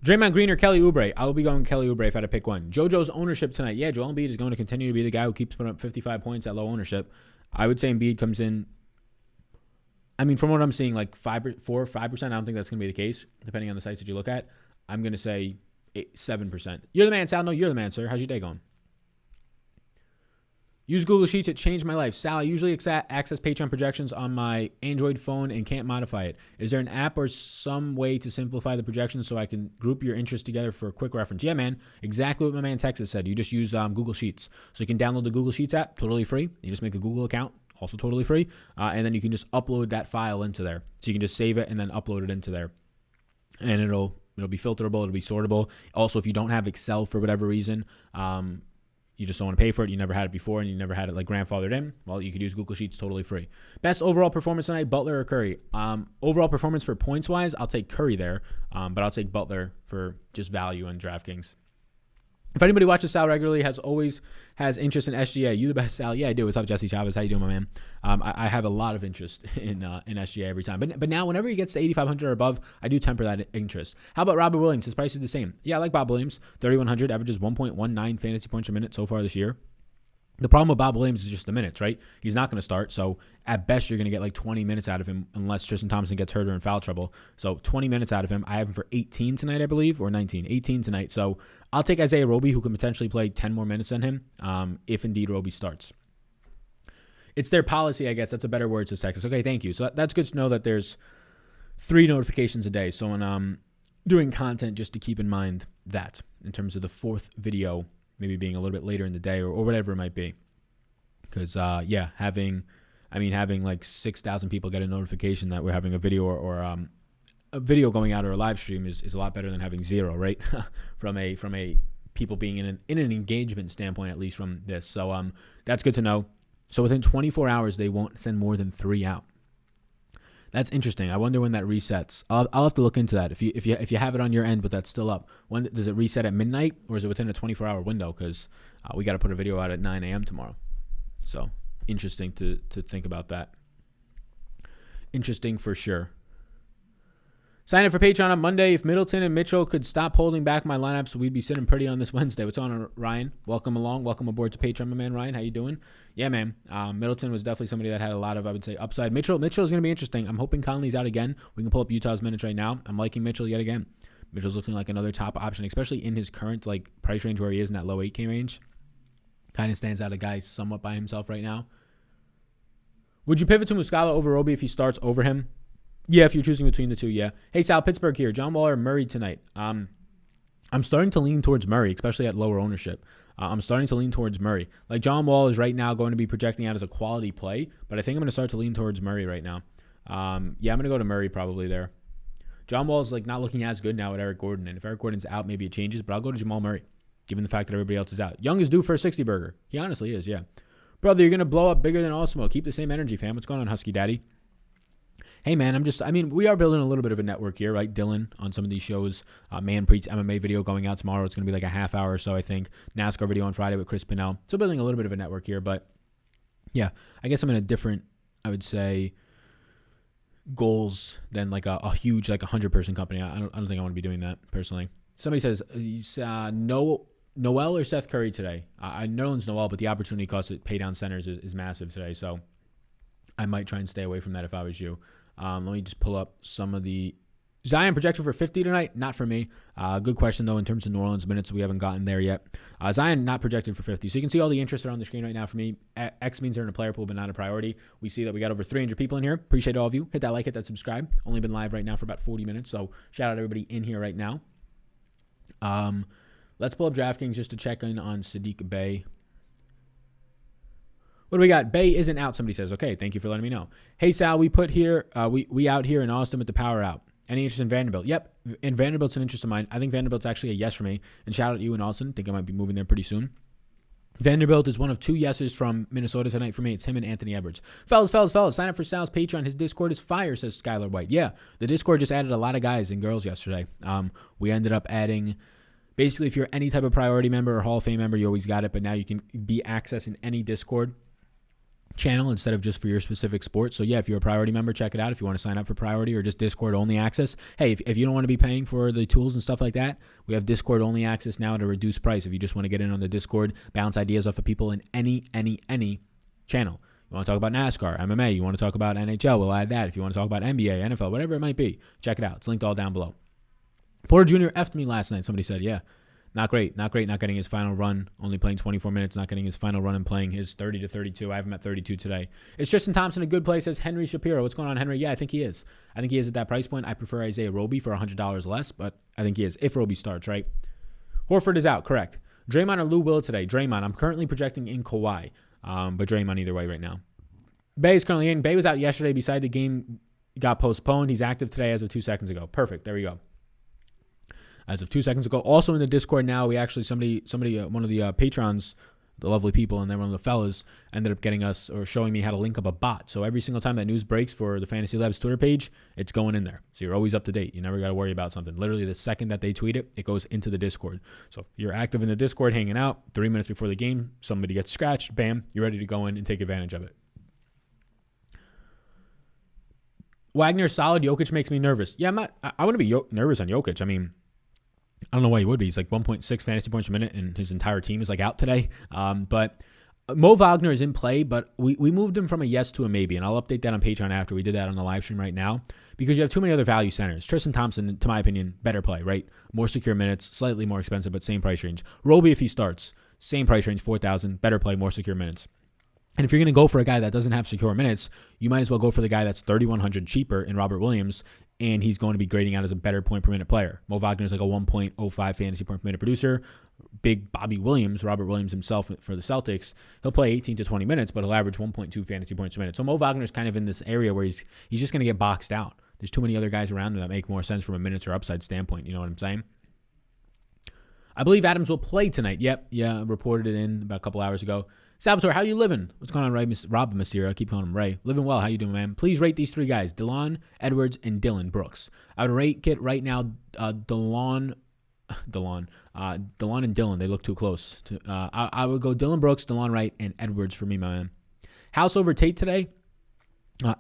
Draymond Green or Kelly Oubre? I will be going Kelly Oubre if I had to pick one. JoJo's ownership tonight. Yeah, Joel Embiid is going to continue to be the guy who keeps putting up 55 points at low ownership. I would say Embiid comes in. I mean, from what I'm seeing, like 5%. I don't think that's going to be the case, depending on the sites that you look at. I'm going to say 7%. You're the man, Sal. No, you're the man, sir. How's your day going? Use Google Sheets. It changed my life. Sal, I usually access Patreon projections on my Android phone and can't modify it. Is there an app or some way to simplify the projections so I can group your interests together for a quick reference? Yeah, man. Exactly what my man Texas said. You just use Google Sheets. So you can download the Google Sheets app, totally free. You just make a Google account, also totally free. And then you can just upload that file into there. So you can just save it and then upload it into there. And it'll be filterable. It'll be sortable. Also, if you don't have Excel for whatever reason, you just don't want to pay for it, you never had it before, and you never had it like grandfathered in, well, you could use Google Sheets totally free. Best overall performance tonight, Butler or Curry? Overall performance for points-wise, I'll take Curry there, but I'll take Butler for just value in DraftKings. If anybody watches Sal regularly, has interest in SGA, you the best, Sal. Yeah, I do. What's up, Jesse Chavez? How you doing, my man? I have a lot of interest in SGA every time. But now, whenever he gets to 8,500 or above, I do temper that interest. How about Robert Williams? His price is the same. Yeah, I like Bob Williams. 3,100, averages 1.19 fantasy points per minute so far this year. The problem with Bob Williams is just the minutes, right? He's not going to start. So at best, you're going to get like 20 minutes out of him unless Tristan Thompson gets hurt or in foul trouble. So 20 minutes out of him. I have him for 18 tonight, I believe, or 19. 18 tonight. So I'll take Isaiah Roby, who can potentially play 10 more minutes than him if indeed Roby starts. It's their policy, I guess. That's a better word to Texas. Okay, thank you. So that's good to know that there's 3 notifications a day. So when I'm doing content, just to keep in mind that in terms of the 4th video, maybe being a little bit later in the day or whatever it might be. Because, yeah, having like 6,000 people get a notification that we're having a video or a video going out or a live stream is a lot better than having 0, right? from a people being in an engagement standpoint, at least from this. So that's good to know. So within 24 hours, they won't send more than 3 out. That's interesting. I wonder when that resets. I'll have to look into that. If you have it on your end, but that's still up. When does it reset at midnight, or is it within a 24-hour window? Because we got to put a video out at 9 a.m. tomorrow. So interesting to think about that. Interesting for sure. Sign up for Patreon on Monday. If Middleton and Mitchell could stop holding back my lineups, we'd be sitting pretty on this Wednesday. What's on, Ryan? Welcome along. Welcome aboard to Patreon, my man, Ryan. How you doing? Yeah, man. Middleton was definitely somebody that had a lot of, I would say, upside. Mitchell is going to be interesting. I'm hoping Conley's out again. We can pull up Utah's minutes right now. I'm liking Mitchell yet again. Mitchell's looking like another top option, especially in his current like price range where he is in that low 8K range. Kind of stands out a guy somewhat by himself right now. Would you pivot to Muscala over Roby if he starts over him? Yeah, if you're choosing between the two, yeah. Hey, Sal, Pittsburgh here. John Wall or Murray tonight? I'm starting to lean towards Murray, especially at lower ownership. I'm starting to lean towards Murray. Like, John Wall is right now going to be projecting out as a quality play, but I think I'm going to start to lean towards Murray right now. Yeah, I'm going to go to Murray probably there. John Wall is like not looking as good now with Eric Gordon, and if Eric Gordon's out, maybe it changes, but I'll go to Jamal Murray, given the fact that everybody else is out. Young is due for a 60 burger. He honestly is, yeah. Brother, you're going to blow up bigger than all smoke. Keep the same energy, fam. What's going on, Husky Daddy? Hey, man, we are building a little bit of a network here, right? Dylan on some of these shows. Man Preach MMA video going out tomorrow. It's going to be like a half hour or so, I think. NASCAR video on Friday with Chris Pinnell. So building a little bit of a network here. But, yeah, I guess I'm in a different, I would say, goals than like a huge, like 100-person company. I don't think I want to be doing that, personally. Somebody says, Noel or Seth Curry today? I know it's Noel, but the opportunity cost to pay down centers is massive today. So I might try and stay away from that if I was you. Let me just pull up some of the Zion projected for 50 tonight. Not for me. Good question, though, in terms of New Orleans minutes. We haven't gotten there yet. Zion not projected for 50. So you can see all the interest are on the screen right now for me. X means they're in a player pool, but not a priority. We see that we got over 300 people in here. Appreciate all of you. Hit that like, hit that subscribe. Only been live right now for about 40 minutes. So shout out everybody in here right now. Let's pull up DraftKings just to check in on Sadiq Bey. What do we got? Bay isn't out, somebody says. Okay, thank you for letting me know. Hey, Sal, we put here, we out here in Austin with the power out. Any interest in Vanderbilt? Yep, and Vanderbilt's an interest of mine. I think Vanderbilt's actually a yes for me. And shout out to you in Austin. Think I might be moving there pretty soon. Vanderbilt is one of 2 yeses from Minnesota tonight for me. It's him and Anthony Edwards. Fellas, sign up for Sal's Patreon. His Discord is fire, says Skylar White. Yeah, the Discord just added a lot of guys and girls yesterday. We ended up adding, basically, if you're any type of priority member or Hall of Fame member, you always got it. But now you can be accessing any Discord channel instead of just for your specific sport. So yeah, if you're a priority member, check it out. If you want to sign up for priority or just Discord only access, hey, if you don't want to be paying for the tools and stuff like that, we have Discord only access now at a reduced price. If you just want to get in on the Discord, bounce ideas off of people in any channel. You want to talk about NASCAR, MMA, you want to talk about NHL, we'll add that. If you want to talk about NBA, NFL, whatever it might be, check it out. It's linked all down below. Porter Jr. effed me last night. Somebody said, yeah. Not great. Not getting his final run, only playing 24 minutes, not getting his final run and playing his 30 to 32. I have him at 32 today. Is Tristan Thompson a good play, says Henry Shapiro. What's going on, Henry? Yeah, I think he is. I think he is at that price point. I prefer Isaiah Roby for $100 less, but I think he is, if Roby starts, right? Horford is out, correct. Draymond or Lou Will today? Draymond. I'm currently projecting in Kawhi, but Draymond either way right now. Bay is currently in. Bay was out yesterday beside the game got postponed. He's active today as of 2 seconds ago. Perfect. There we go. As of 2 seconds ago. Also in the Discord now, we actually, somebody, one of the patrons, the lovely people, and then one of the fellas ended up getting us or showing me how to link up a bot. So every single time that news breaks for the Fantasy Labs Twitter page, it's going in there. So you're always up to date. You never got to worry about something. Literally the second that they tweet it, it goes into the Discord. So if you're active in the Discord, hanging out, 3 minutes before the game, somebody gets scratched, bam, you're ready to go in and take advantage of it. Wagner solid. Jokic makes me nervous. Yeah, I wouldn't be nervous on Jokic. I mean, I don't know why he would be. He's like 1.6 fantasy points a minute, and his entire team is like out today. But Mo Wagner is in play, but we moved him from a yes to a maybe, and I'll update that on Patreon after we did that on the live stream right now, because you have too many other value centers. Tristan Thompson, to my opinion, better play, right? More secure minutes, slightly more expensive, but same price range. Roby, if he starts, same price range, 4,000, better play, more secure minutes. And if you're going to go for a guy that doesn't have secure minutes, you might as well go for the guy that's 3,100 cheaper in Robert Williams, and he's going to be grading out as a better point per minute player. Mo Wagner is like a 1.05 fantasy point per minute producer. Big Bobby Williams, Robert Williams himself for the Celtics, he'll play 18 to 20 minutes, but he'll average 1.2 fantasy points a minute. So Mo Wagner is kind of in this area where he's just going to get boxed out. There's too many other guys around him that make more sense from a minutes or upside standpoint. You know what I'm saying? I believe Adams will play tonight. Yep. Yeah, reported it in about a couple hours ago. Salvatore, how you living? What's going on, Ray? Rob Mysterio. I keep calling him Ray. Living well. How you doing, man? Please rate these 3 guys: DeLon, Edwards, and Dylan Brooks. I would rate Kit right now. DeLon and Dylan. They look too close. I would go Dylan Brooks, DeLon Wright, and Edwards for me, man. House over Tate today.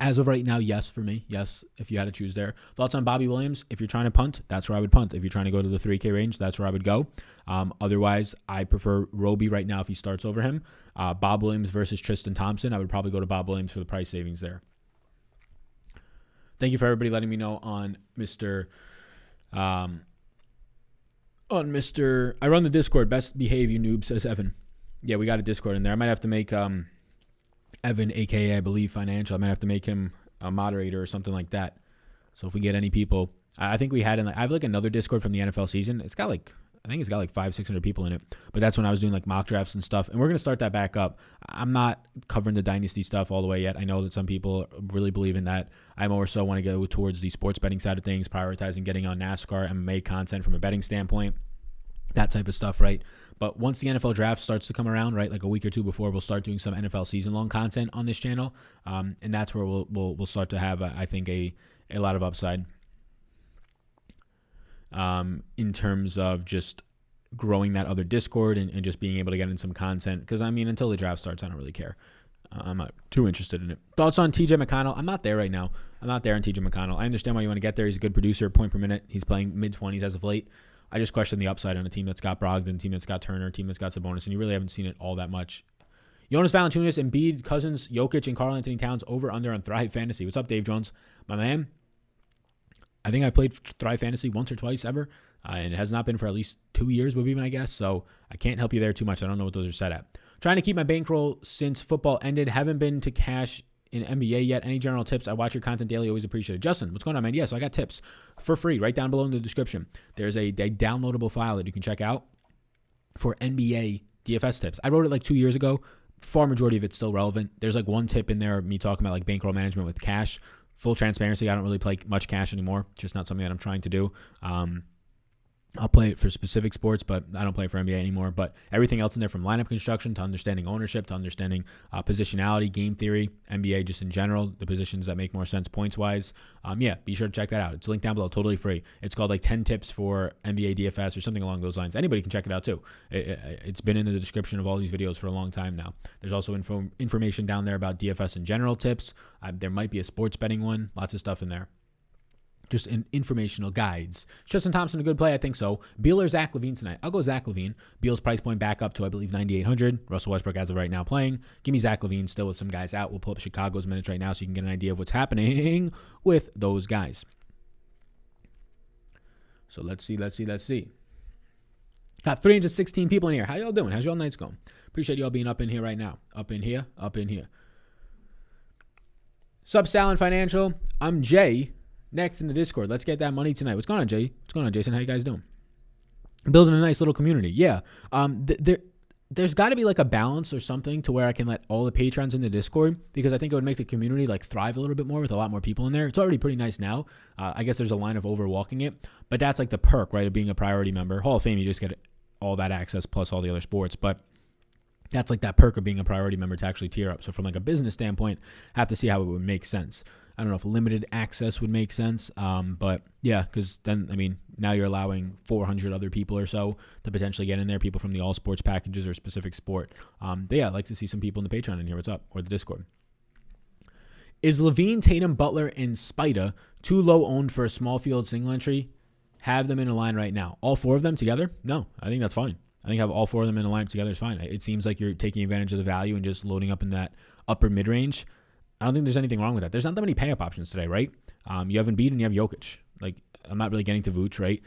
As of right now, yes for me. Yes, if you had to choose there. Thoughts on Bobby Williams? If you're trying to punt, that's where I would punt. If you're trying to go to the 3K range, that's where I would go. Otherwise, I prefer Roby right now if he starts over him. Bob Williams versus Tristan Thompson. I would probably go to Bob Williams for the price savings there. Thank you for everybody letting me know on Mr. I run the Discord. Best behave, you noob, says Evan. Yeah, we got a Discord in there. I might have to make Evan, a.k.a. I believe Financial. I might have to make him a moderator or something like that. So if we get any people, I think we had I have like another Discord from the NFL season. I think it's got like 500-600 people in it. But that's when I was doing like mock drafts and stuff. And we're going to start that back up. I'm not covering the dynasty stuff all the way yet. I know that some people really believe in that. I more so want to go towards the sports betting side of things, prioritizing getting on NASCAR, MMA content from a betting standpoint. That type of stuff, right? But once the NFL draft starts to come around, right, like a week or two before, we'll start doing some NFL season-long content on this channel, and that's where we'll start to have, I think, a lot of upside in terms of just growing that other Discord and just being able to get in some content. Because, I mean, until the draft starts, I don't really care. I'm not too interested in it. Thoughts on TJ McConnell? I'm not there right now. I'm not there on TJ McConnell. I understand why you want to get there. He's a good producer, point per minute. He's playing mid-20s as of late. I just question the upside on a team that's got Brogdon, a team that's got Turner, a team that's got Sabonis, and you really haven't seen it all that much Jonas Valanciunas, Embiid, Cousins, Jokic, and Karl Anthony Towns over under on Thrive Fantasy. What's up, Dave Jones? My man, I think I played Thrive Fantasy once or twice ever, and it has not been for at least 2 years would be my guess, so I can't help you there too much. I don't know what those are set at. Trying to keep my bankroll since football ended. Haven't been to cash in NBA yet. Any general tips? I watch your content daily. Always appreciate it. Justin, what's going on, man? Yeah, so I got tips for free right down below in the description. There's a downloadable file that you can check out for NBA DFS tips. I wrote it like 2 years ago. Far majority of it's still relevant. There's like one tip in there, me talking about like bankroll management with cash. Full transparency, I don't really play much cash anymore. Just not something that I'm trying to do. I'll play it for specific sports, but I don't play it for NBA anymore. But everything else in there, from lineup construction to understanding ownership to understanding positionality, game theory, NBA just in general, the positions that make more sense points-wise. Yeah, be sure to check that out. It's linked down below, totally free. It's called like 10 tips for NBA DFS or something along those lines. Anybody can check it out too. It's been in the description of all these videos for a long time now. There's also information down there about DFS in general tips. There might be a sports betting one. Lots of stuff in there. Just informational guides. Tristan Thompson, a good play? I think so. Beal or Zach LaVine tonight? I'll go Zach LaVine. Beal's price point back up to, I believe, 9,800. Russell Westbrook as of right now playing. Give me Zach LaVine still with some guys out. We'll pull up Chicago's minutes right now so you can get an idea of what's happening with those guys. So let's see. Got 316 people in here. How y'all doing? How's y'all nights going? Appreciate y'all being up in here right now. Up in here. Sup, Sal Financial. I'm Jay. Next in the Discord. Let's get that money tonight. What's going on, Jay? What's going on, Jason? How you guys doing? Building a nice little community. Yeah. There's got to be like a balance or something to where I can let all the patrons in the Discord, because I think it would make the community like thrive a little bit more with a lot more people in there. It's already pretty nice now. I guess there's a line of overwalking it, but that's like the perk, right, of being a priority member. Hall of Fame, you just get all that access plus all the other sports, but that's like that perk of being a priority member to actually tier up. So from like a business standpoint, I have to see how it would make sense. I don't know if limited access would make sense, but yeah, because then, I mean, now you're allowing 400 other people or so to potentially get in there, people from the all sports packages or specific sport. But yeah, I'd like to see some people in the Patreon in here. What's up? Or the Discord. Is LaVine, Tatum, Butler, and Spida too low owned for a small field single entry? Have them in a line right now. All four of them together? No, I think that's fine. I think have all four of them in a lineup together is fine. It seems like you're taking advantage of the value and just loading up in that upper mid-range. I don't think there's anything wrong with that. There's not that many pay-up options today, right? You have Embiid and you have Jokic. Like, I'm not really getting to Vooch, right?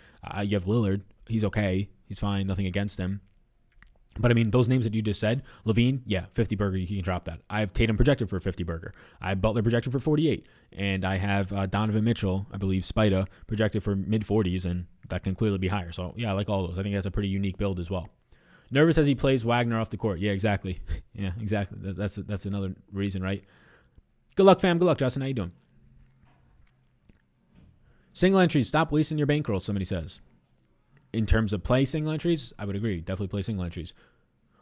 You have Lillard. He's okay. He's fine. Nothing against him. But, I mean, those names that you just said, LaVine, yeah, 50 burger, you can drop that. I have Tatum projected for 50 burger. I have Butler projected for 48. And I have Donovan Mitchell, I believe, Spida, projected for mid-40s, and that can clearly be higher. So, yeah, I like all those. I think that's a pretty unique build as well. Nervous as he plays Wagner off the court. Yeah, exactly. Yeah, exactly. That's another reason, right? Good luck, fam. Good luck, Justin. How you doing? Single entries. Stop wasting your bankroll, somebody says. In terms of play single entries, I would agree. Definitely play single entries.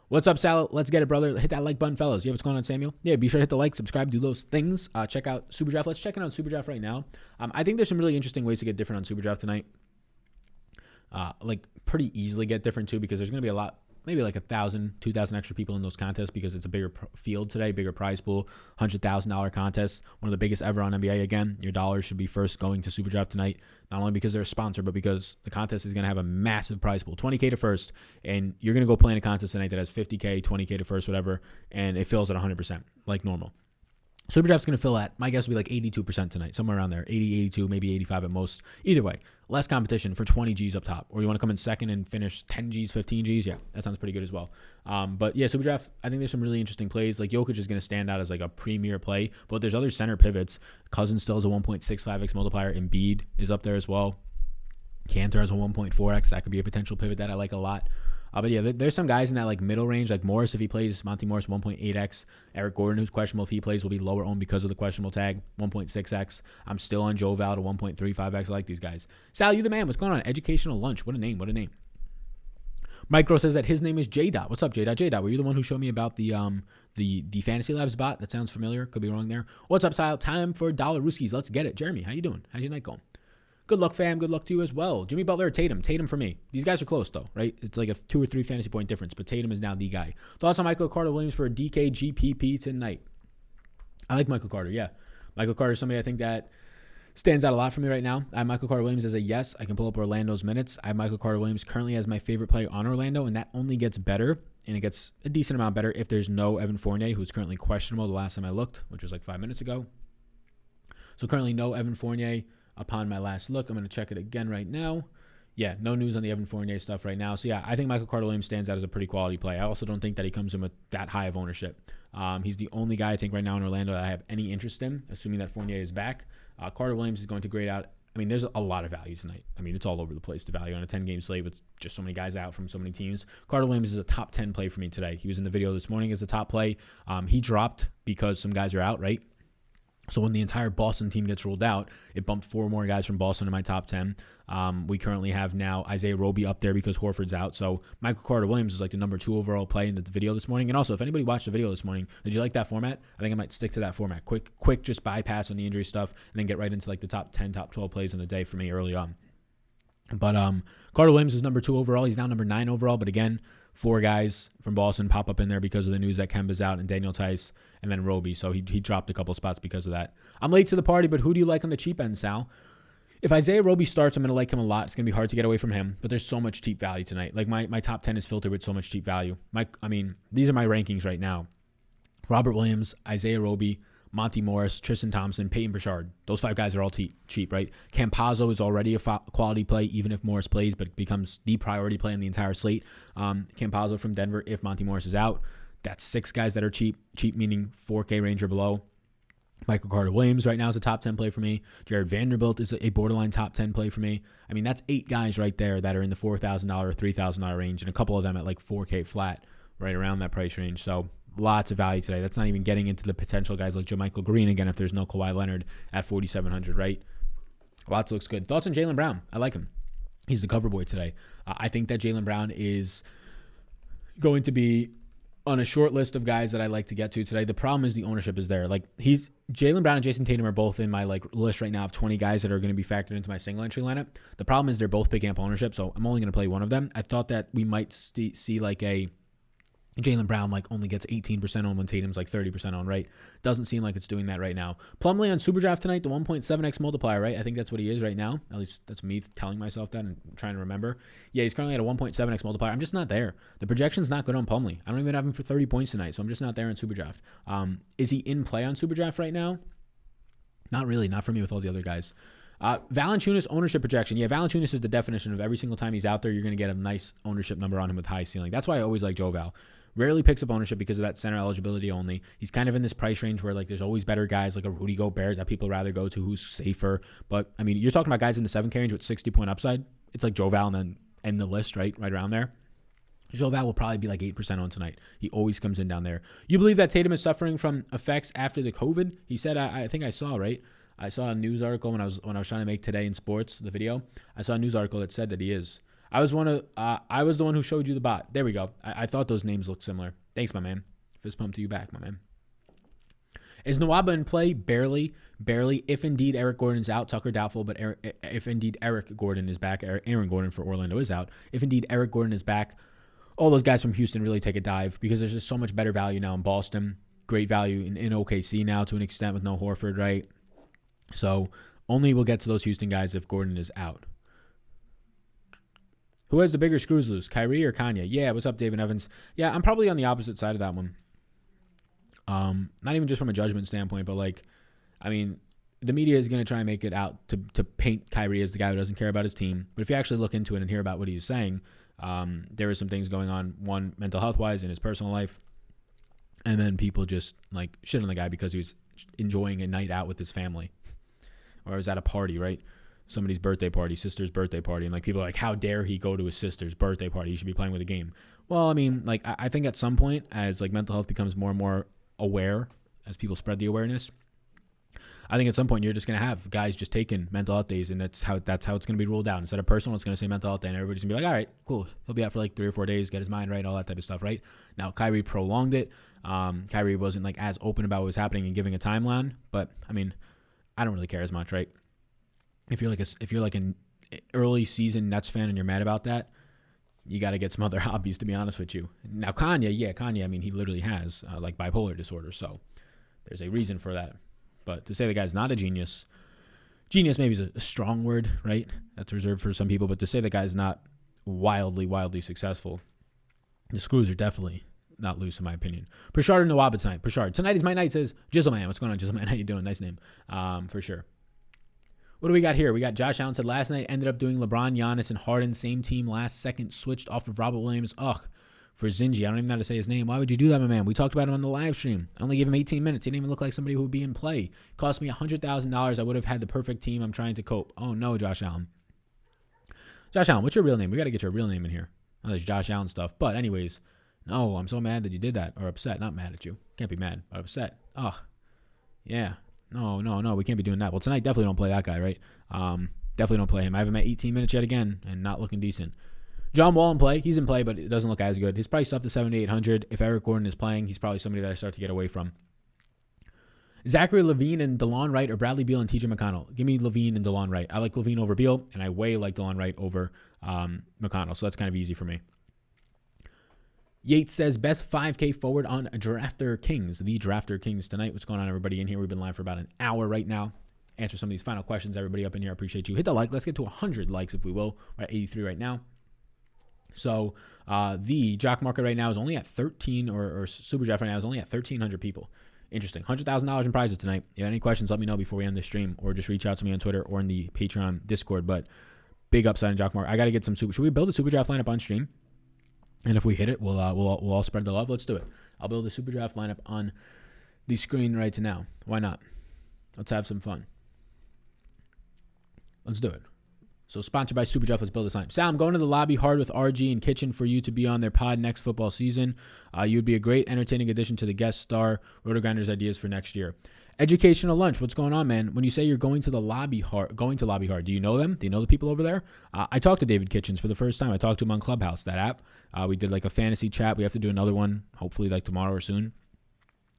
What's up, Sal? Let's get it, brother. Hit that like button, fellas. Yeah, what's going on, Samuel? Yeah, be sure to hit the like, subscribe, do those things. Check out Super Draft. Let's check in on Super Draft right now. I think there's some really interesting ways to get different on Super Draft tonight. Like pretty easily get different too, because there's going to be a lot, maybe like 1,000, 2,000 extra people in those contests, because it's a bigger field today, bigger prize pool, $100,000 contest, one of the biggest ever on NBA. Again, your dollars should be first going to Super Draft tonight, not only because they're a sponsor, but because the contest is going to have a massive prize pool, $20K to first, and you're going to go play in a contest tonight that has $50K, $20K to first, whatever, and it fills at 100%, like normal. Super Draft's going to fill at, my guess would be like 82% tonight, somewhere around there, 80, 82, maybe 85 at most. Either way, less competition for 20 Gs up top. Or you want to come in second and finish 10 Gs, 15 Gs? Yeah, that sounds pretty good as well. But yeah, Super Draft, I think there's some really interesting plays. Like Jokic is going to stand out as like a premier play, but there's other center pivots. Cousins still has a 1.65x multiplier. Embiid is up there as well. Cantor has a 1.4x. That could be a potential pivot that I like a lot. But yeah, there's some guys in that like middle range, like Morris if he plays, Monty Morris 1.8x. Eric Gordon, who's questionable if he plays, will be lower owned because of the questionable tag, 1.6x. I'm still on Joe Val to 1.35x. I like these guys. Sal, you the man. What's going on? Educational lunch. What a name. What a name. Micro says that his name is J Dot. What's up, J Dot? J Dot, were you the one who showed me about the Fantasy Labs bot? That sounds familiar. Could be wrong there. What's up, Sal? Time for Dollar Rooskies. Let's get it. Jeremy, how you doing? How's your night going? Good luck, fam. Good luck to you as well. Jimmy Butler or Tatum? Tatum for me. These guys are close, though, right? It's like a 2 or 3 fantasy point difference, but Tatum is now the guy. Thoughts on Michael Carter-Williams for a DK GPP tonight? I like Michael Carter, yeah. Michael Carter is somebody I think that stands out a lot for me right now. I have Michael Carter-Williams as a yes. I can pull up Orlando's minutes. I have Michael Carter-Williams currently as my favorite player on Orlando, and that only gets better and it gets a decent amount better if there's no Evan Fournier, who's currently questionable the last time I looked, which was like 5 minutes ago. So currently no Evan Fournier upon my last look. I'm going to check it again right now. Yeah, no news on the Evan Fournier stuff right now. So, yeah, I think Michael Carter-Williams stands out as a pretty quality play. I also don't think that he comes in with that high of ownership. He's the only guy I think right now in Orlando that I have any interest in, assuming that Fournier is back. Carter-Williams is going to grade out. I mean, there's a lot of value tonight. I mean, it's all over the place, the value on a 10-game slate with just so many guys out from so many teams. Carter-Williams is a top 10 play for me today. He was in the video this morning as a top play. He dropped because some guys are out, right? So when the entire Boston team gets ruled out, it bumped 4 more guys from Boston to my top 10. We currently have now Isaiah Roby up there because Horford's out. So Michael Carter-Williams is like the number 2 overall play in the video this morning. And also, if anybody watched the video this morning, did you like that format? I think I might stick to that format. Quick, just bypass on the injury stuff and then get right into like the top 10, top 12 plays in the day for me early on. But Carter-Williams is number 2 overall. He's now number 9 overall. But again, 4 guys from Boston pop up in there because of the news that Kemba's out and Daniel Tice and then Roby. So he dropped a couple spots because of that. I'm late to the party, but who do you like on the cheap end, Sal? If Isaiah Roby starts, I'm going to like him a lot. It's going to be hard to get away from him, but there's so much cheap value tonight. Like my top 10 is filtered with so much cheap value. These are my rankings right now. Robert Williams, Isaiah Roby, Monty Morris, Tristan Thompson, Peyton Pritchard. Those 5 guys are all cheap, right? Campazzo is already a quality play, even if Morris plays, but becomes the priority play in the entire slate. Campazzo from Denver, if Monty Morris is out. That's 6 guys that are cheap meaning 4K range or below. Michael Carter-Williams right now is a top 10 play for me. Jared Vanderbilt is a borderline top 10 play for me. I mean, that's 8 guys right there that are in the $4,000 or $3,000 range, and a couple of them at like 4K flat, right around that price range. So lots of value today. That's not even getting into the potential guys like Jermichael Green, again, if there's no Kawhi Leonard at 4,700, right? Lots looks good. Thoughts on Jaylen Brown? I like him. He's the cover boy today. I think that Jaylen Brown is going to be on a short list of guys that I like to get to today. The problem is the ownership is there. Like Jaylen Brown and Jason Tatum are both in my list right now of 20 guys that are going to be factored into my single entry lineup. The problem is they're both picking up ownership, so I'm only going to play one of them. I thought that we might see like a Jaylen Brown only gets 18% on when Tatum's 30% on, right? Doesn't seem like it's doing that right now. Plumlee on Superdraft tonight, the 1.7x multiplier, right? I think that's what he is right now. At least that's me telling myself that and trying to remember. Yeah, he's currently at a 1.7x multiplier. I'm just not there. The projection's not good on Plumlee. I don't even have him for 30 points tonight, so I'm just not there in Superdraft. Is he in play on Superdraft right now? Not really. Not for me with all the other guys. Valanciunas ownership projection. Yeah, Valanciunas is the definition of every single time he's out there, you're going to get a nice ownership number on him with high ceiling. That's why I always like Joe Val. Rarely picks up ownership because of that center eligibility only. He's kind of in this price range where there's always better guys like a Rudy Gobert that people rather go to who's safer. But I mean, you're talking about guys in the 7K range with 60-point upside. It's like Joe Val and then end the list, right around there. Joe Val will probably be 8% on tonight. He always comes in down there. You believe that Tatum is suffering from effects after the COVID? He said, I think I saw, right? I saw a news article when I was trying to make Today in Sports, the video. I saw a news article that said that he is. I was the one who showed you the bot. There we go. I thought those names looked similar. Thanks, my man. Fist pump to you back, my man. Is Nwaba in play? Barely. If indeed Eric Gordon's out, Tucker doubtful, but if indeed Eric Gordon is back, Aaron Gordon for Orlando is out. If indeed Eric Gordon is back, all those guys from Houston really take a dive because there's just so much better value now in Boston. Great value in OKC now to an extent with no Horford, right? So only we'll get to those Houston guys if Gordon is out. Who has the bigger screws loose, Kyrie or Kanye? Yeah, what's up, David Evans? Yeah, I'm probably on the opposite side of that one. Not even just from a judgment standpoint, but the media is going to try and make it out to paint Kyrie as the guy who doesn't care about his team. But if you actually look into it and hear about what he's saying, there are some things going on, one, mental health-wise in his personal life, and then people just shit on the guy because he was enjoying a night out with his family. Or was at a party, right? Somebody's birthday party, sister's birthday party, and people are like, how dare he go to his sister's birthday party? He should be playing with a game. Well, I think at some point, as mental health becomes more and more aware, as people spread the awareness, I think at some point you're just gonna have guys just taking mental health days, and that's how it's gonna be ruled out. Instead of personal, it's gonna say mental health day, and everybody's gonna be like, all right, cool, he'll be out for 3 or 4 days, get his mind right, all that type of stuff, right? Now Kyrie prolonged it. Kyrie wasn't as open about what was happening and giving a timeline, but I don't really care as much, right? If you're an early season Nets fan and you're mad about that, you got to get some other hobbies, to be honest with you. Now Kanye, he literally has bipolar disorder, so there's a reason for that. But to say the guy's not a genius maybe is a strong word, right? That's reserved for some people. But to say the guy's not wildly successful, The screws are definitely not loose, in my opinion. Prashard or Nawaba tonight? Prashard. Tonight is my night, says Jizzleman. What's going on, Jizzleman? How you doing? Nice name. For sure. What do we got here? We got Josh Allen said last night ended up doing LeBron, Giannis, and Harden. Same team last second. Switched off of Robert Williams. Ugh. For Zinji. I don't even know how to say his name. Why would you do that, my man? We talked about him on the live stream. I only gave him 18 minutes. He didn't even look like somebody who would be in play. Cost me $100,000. I would have had the perfect team. I'm trying to cope. Oh, no, Josh Allen. Josh Allen, what's your real name? We got to get your real name in here. Oh, there's Josh Allen stuff. But anyways, no, I'm so mad that you did that. Or upset. Not mad at you. Can't be mad. But upset. Oh, yeah. No. We can't be doing that. Well, tonight, definitely don't play that guy, right? Definitely don't play him. I have him at 18 minutes yet again and not looking decent. John Wall in play. He's in play, but it doesn't look as good. His price is up to 7,800. If Eric Gordon is playing, he's probably somebody that I start to get away from. Zachary Levine and DeLon Wright or Bradley Beal and TJ McConnell. Give me Levine and DeLon Wright. I like Levine over Beal, and I way like DeLon Wright over McConnell, so that's kind of easy for me. Yates says, best 5K forward on Draftkings, the Draftkings tonight. What's going on, everybody in here? We've been live for about an hour right now. Answer some of these final questions. Everybody up in here, I appreciate you. Hit the like. Let's get to 100 likes if we will. We're at 83 right now. So the jock market right now is only at 13, or Super Draft right now is only at 1,300 people. Interesting. $100,000 in prizes tonight. If you have any questions, let me know before we end this stream, or just reach out to me on Twitter or in the Patreon Discord. But big upside in jock market. I got to get some super. Should we build a Super Draft lineup on stream? And if we hit it, we'll all spread the love. Let's do it. I'll build a Super Draft lineup on the screen right now. Why not? Let's have some fun. Let's do it. So sponsored by Super Draft, let's build this lineup. Sal, I'm going to the lobby hard with RG and Kitchen for you to be on their pod next football season. You'd be a great, entertaining addition to the guest star. Rotogrinders ideas for next year. Educational lunch. What's going on, man? When you say you're going to lobby hard, do you know them? Do you know the people over there? I talked to David Kitchens for the first time. I talked to him on Clubhouse, that app. We did like a fantasy chat. We have to do another one, hopefully like tomorrow or soon.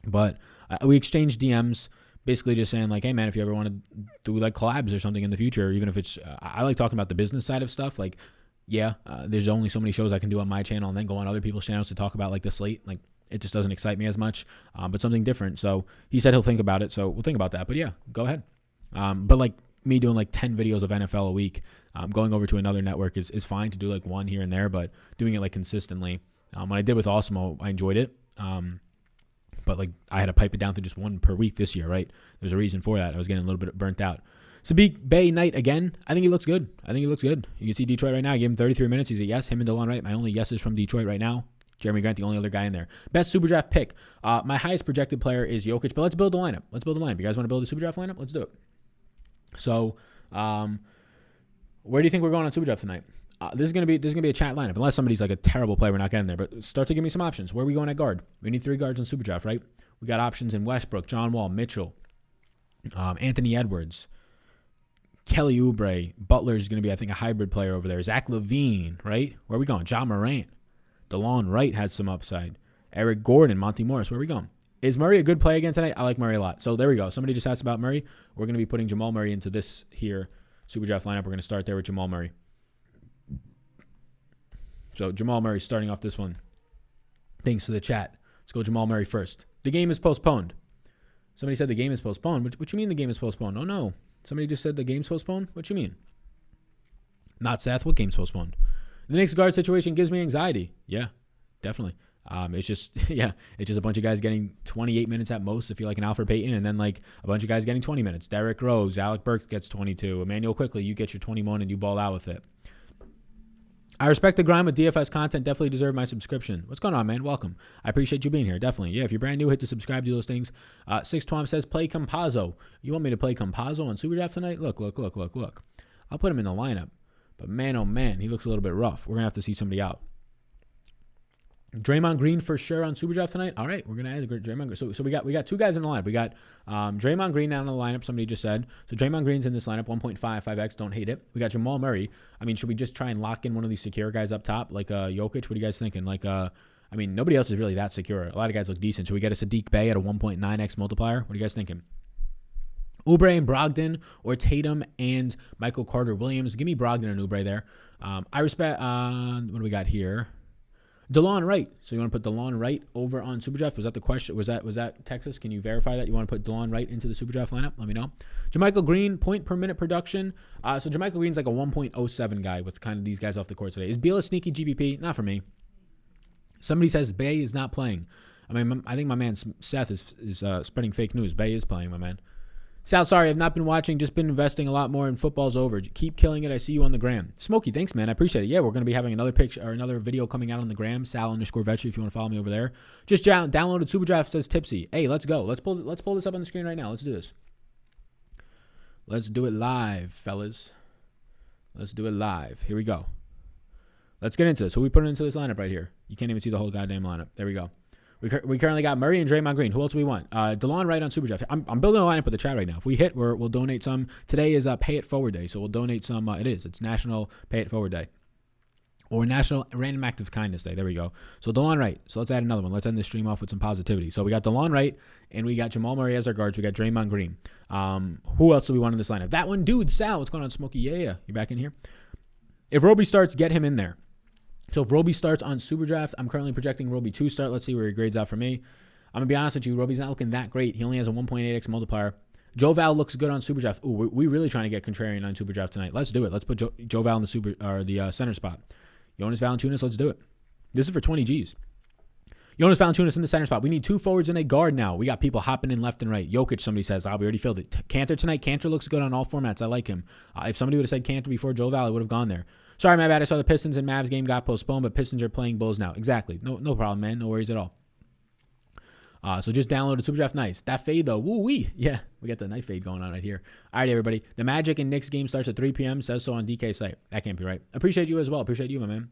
But we exchanged DMs. Basically just saying like, hey man, if you ever want to do like collabs or something in the future, even if it's, I like talking about the business side of stuff. Like, yeah, there's only so many shows I can do on my channel and then go on other people's channels to talk about like the slate. Like it just doesn't excite me as much, but something different. So he said he'll think about it. So we'll think about that, but yeah, go ahead. But like me doing like 10 videos of NFL a week, going over to another network is fine to do like one here and there, but doing it like consistently. When I did with Awesome, I enjoyed it. But like I had to pipe it down to just one per week this year, right? There's a reason for that. I was getting a little bit burnt out. Sadiq Bay Knight again. I think he looks good. You can see Detroit right now. I gave him 33 minutes. He's a yes. Him and DeLon Wright. My only yeses from Detroit right now. Jeremy Grant, the only other guy in there. Best Super Draft pick. My highest projected player is Jokic, but let's build a lineup. You guys want to build a Super Draft lineup? Let's do it. So, where do you think we're going on Super Draft tonight? This is gonna be a chat lineup. Unless somebody's like a terrible player, we're not getting there. But start to give me some options. Where are we going at guard? We need 3 guards in Super Draft, right? We got options in Westbrook, John Wall, Mitchell, Anthony Edwards, Kelly Oubre. Butler's gonna be, I think, a hybrid player over there. Zach LaVine, right? Where are we going? John Morant, DeLon Wright has some upside. Eric Gordon, Monty Morris. Where are we going? Is Murray a good play again tonight? I like Murray a lot. So there we go. Somebody just asked about Murray. We're gonna be putting Jamal Murray into this here Super Draft lineup. We're gonna start there with Jamal Murray. So Jamal Murray starting off this one. Thanks to the chat. Let's go Jamal Murray first. The game is postponed. Somebody said the game is postponed. What you mean the game is postponed? Oh, no. Somebody just said the game's postponed? What you mean? Not Seth. What game's postponed? The Knicks guard situation gives me anxiety. Yeah, definitely. It's just a bunch of guys getting 28 minutes at most if you're like an Alfred Payton, and then like a bunch of guys getting 20 minutes. Derrick Rose, Alec Burks gets 22. Emmanuel Quickly, you get your 21 and you ball out with it. I respect the grind with DFS content. Definitely deserve my subscription. What's going on, man? Welcome. I appreciate you being here. Definitely. Yeah, if you're brand new, hit the subscribe, do those things. 6Twom says, play Compazzo. You want me to play Compazzo on Super Draft tonight? Look. I'll put him in the lineup. But man, oh man, he looks a little bit rough. We're going to have to see somebody out. Draymond Green for sure on Super Draft tonight. All right, we're gonna add Draymond Green. So we got 2 guys in the lineup. We got Draymond Green down in the lineup. Somebody just said. So Draymond Green's in this lineup. 1.55x. Don't hate it. We got Jamal Murray. I mean, should we just try and lock in one of these secure guys up top, like Jokic? What are you guys thinking? Like I mean, nobody else is really that secure. A lot of guys look decent. Should we get a Sadiq Bey at a 1.9x multiplier? What are you guys thinking? Oubre and Brogdon, or Tatum and Michael Carter Williams. Give me Brogdon and Oubre there. I respect. What do we got here? DeLon Wright. So you want to put DeLon Wright over on Super Draft? Was that the question? Was that Texas? Can you verify that? You want to put DeLon Wright into the Super Draft lineup? Let me know. JaMychal Green, point per minute production. So JaMychal Green's like a 1.07 guy with kind of these guys off the court today. Is Beal a sneaky GPP? Not for me. Somebody says Bay is not playing. I mean, I think my man Seth is spreading fake news. Bay is playing, my man. Sal, sorry, I've not been watching. Just been investing a lot more, and football's over. Keep killing it. I see you on the gram. Smokey, thanks, man. I appreciate it. Yeah, we're going to be having another picture or another video coming out on the gram. Sal_Vetri, if you want to follow me over there. Just downloaded Superdraft, says Tipsy. Hey, let's go. Let's pull this up on the screen right now. Let's do this. Let's do it live, fellas. Let's do it live. Here we go. Let's get into this. Who we putting into this lineup right here? You can't even see the whole goddamn lineup. There we go. We currently got Murray and Draymond Green. Who else do we want? DeLon Wright on Superdraft. I'm building a lineup with the chat right now. If we hit, we'll donate some. Today is Pay It Forward Day, so we'll donate some. It's National Pay It Forward Day. Or National Random Act of Kindness Day. There we go. So DeLon Wright. So let's add another one. Let's end this stream off with some positivity. So we got DeLon Wright, and we got Jamal Murray as our guards. We got Draymond Green. Who else do we want in this lineup? That one, dude. Sal, what's going on, Smokey? Yeah. You back in here? If Roby starts, get him in there. So if Roby starts on Superdraft, I'm currently projecting Roby to start. Let's see where he grades out for me. I'm going to be honest with you. Roby's not looking that great. He only has a 1.8x multiplier. Joe Val looks good on Superdraft. Ooh, we're really trying to get contrarian on Superdraft tonight. Let's do it. Let's put Joe Val in the center spot. Jonas Valanciunas, let's do it. This is for 20 Gs. Jonas Valanciunas in the center spot. We need 2 forwards and a guard now. We got people hopping in left and right. Jokic, somebody says. We already filled it. Cantor tonight. Cantor looks good on all formats. I like him. If somebody would have said Cantor before Joe Val, I would have gone there. Sorry, my bad. I saw the Pistons and Mavs game got postponed, but Pistons are playing Bulls now. Exactly. No problem, man. No worries at all. So just downloaded Superdraft. Nice. That fade, though. Woo-wee. Yeah, we got the night fade going on right here. All right, everybody. The Magic and Knicks game starts at 3 p.m. Says so on DK site. That can't be right. Appreciate you as well. Appreciate you, my man.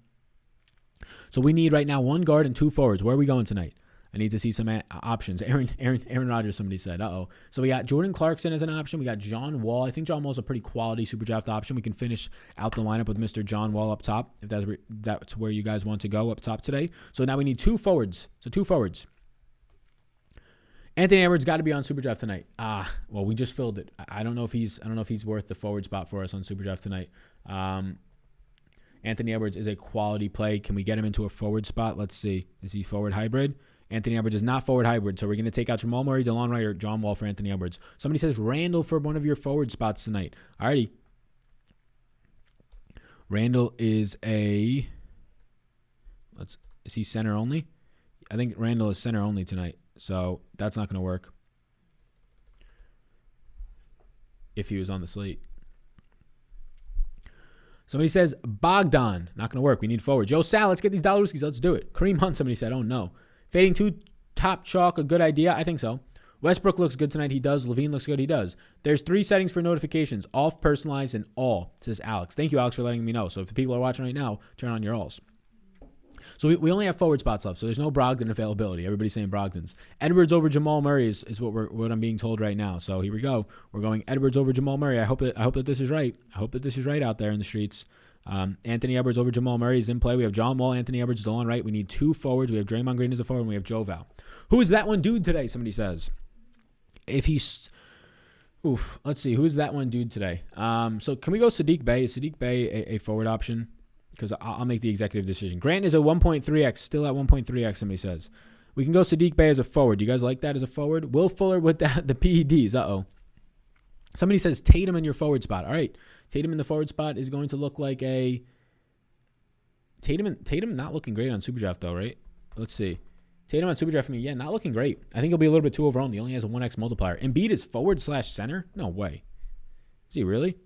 So we need right now 1 guard and 2 forwards. Where are we going tonight? I need to see some options. Aaron Rodgers, somebody said. So we got Jordan Clarkson as an option. We got John Wall. I think John Wall's a pretty quality Superdraft option. We can finish out the lineup with Mr. John Wall up top, if that's where you guys want to go up top today. So now we need 2 forwards. So 2 forwards. Anthony Edwards got to be on Superdraft tonight. Well, we just filled it. I don't know if he's worth the forward spot for us on Superdraft tonight. Anthony Edwards is a quality play. Can we get him into a forward spot? Let's see. Is he forward hybrid? Anthony Edwards is not forward hybrid, so we're going to take out Jamal Murray, DeLon Wright, or John Wall for Anthony Edwards. Somebody says Randall for one of your forward spots tonight. Alrighty. Randall is is he center only? I think Randall is center only tonight, so that's not going to work if he was on the slate. Somebody says Bogdan. Not going to work. We need forward. Joe Sal, let's get these Dollarooskies. Let's do it. Kareem Hunt, somebody said. Oh, no. Fading 2 top chalk, a good idea? I think so. Westbrook looks good tonight. He does. Levine looks good. He does. There's 3 settings for notifications. Off, personalized, and all, says Alex. Thank you, Alex, for letting me know. So if people are watching right now, turn on your alls. So we only have forward spots left, so there's no Brogdon availability. Everybody's saying Brogdon's. Edwards over Jamal Murray is what I'm being told right now. So here we go. We're going Edwards over Jamal Murray. I hope that this is right. I hope that this is right out there in the streets. Anthony Edwards over Jamal Murray is in play. We have John Wall, Anthony Edwards, DeLon Wright. We need 2 forwards. We have Draymond Green as a forward, and we have Joe Val. Who is that one dude today? Somebody says. Let's see. Who's that one dude today? So can we go Sadiq Bey? Is Sadiq Bey a forward option? Because I'll make the executive decision. Grant is a 1.3x, still at 1.3x, somebody says. We can go Sadiq Bey as a forward. Do you guys like that as a forward? Will Fuller with the PEDs. Somebody says Tatum in your forward spot. All right. Tatum in the forward spot is going to look like a... Tatum not looking great on Superdraft, though, right? Let's see. Tatum on Superdraft for me, not looking great. I think he'll be a little bit too overowned. He only has a 1x multiplier. Embiid is forward/center? No way. Is he really?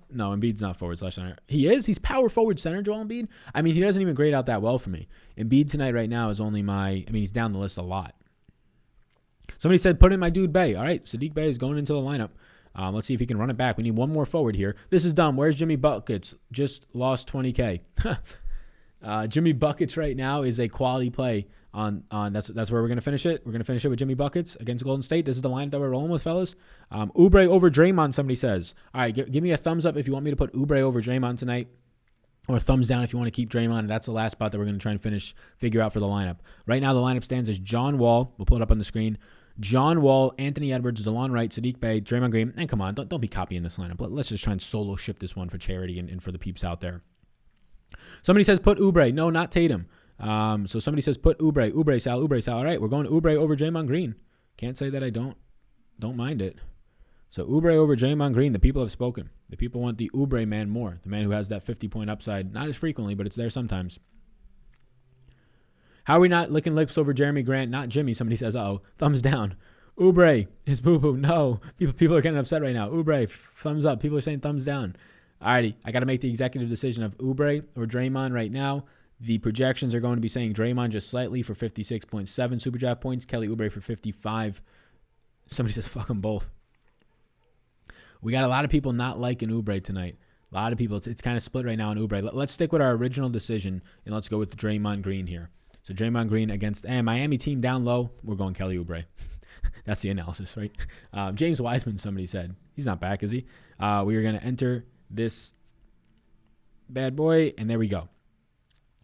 No, Embiid's not forward/center. He is? He's power forward center, Joel Embiid? I mean, he doesn't even grade out that well for me. Embiid tonight right now is only he's down the list a lot. Somebody said, put in my dude Bey. All right, Sadiq Bey is going into the lineup. Let's see if he can run it back. We need 1 more forward here. This is dumb. Where's Jimmy Buckets? Just lost 20K. Jimmy Buckets right now is a quality play on that's where we're going to finish it. We're going to finish it with Jimmy Buckets against Golden State. This is the lineup that we're rolling with, fellas. Oubre over Draymond, somebody says. All right, give me a thumbs up if you want me to put Oubre over Draymond tonight, or a thumbs down if you want to keep Draymond. That's the last spot that we're going to try and figure out for the lineup. Right now, the lineup stands as John Wall. We'll pull it up on the screen. John Wall, Anthony Edwards, DeLon Wright, Sadiq Bey, Draymond Green. And come on, don't be copying this lineup. Let's just try and solo ship this one for charity and for the peeps out there. Somebody says put Oubre. No, not Tatum. So somebody says put Oubre. Oubre, Sal. All right, we're going Oubre over Draymond Green. Can't say that I don't mind it. So Oubre over Draymond Green. The people have spoken. The people want the Oubre man more. The man who has that 50-point upside. Not as frequently, but it's there sometimes. How are we not licking lips over Jeremy Grant? Not Jimmy. Somebody says, uh-oh, thumbs down. Oubre is boo-boo. No. People are getting upset right now. Oubre, thumbs up. People are saying thumbs down. Alrighty, I got to make the executive decision of Oubre or Draymond right now. The projections are going to be saying Draymond just slightly for 56.7 Super Draft points. Kelly Oubre for 55. Somebody says fuck them both. We got a lot of people not liking Oubre tonight. A lot of people. It's kind of split right now on Oubre. Let's stick with our original decision, and let's go with Draymond Green here. So Draymond Green against Miami team down low. We're going Kelly Oubre. That's the analysis, right? James Wiseman, somebody said. He's not back, is he? We are going to enter this bad boy, and there we go.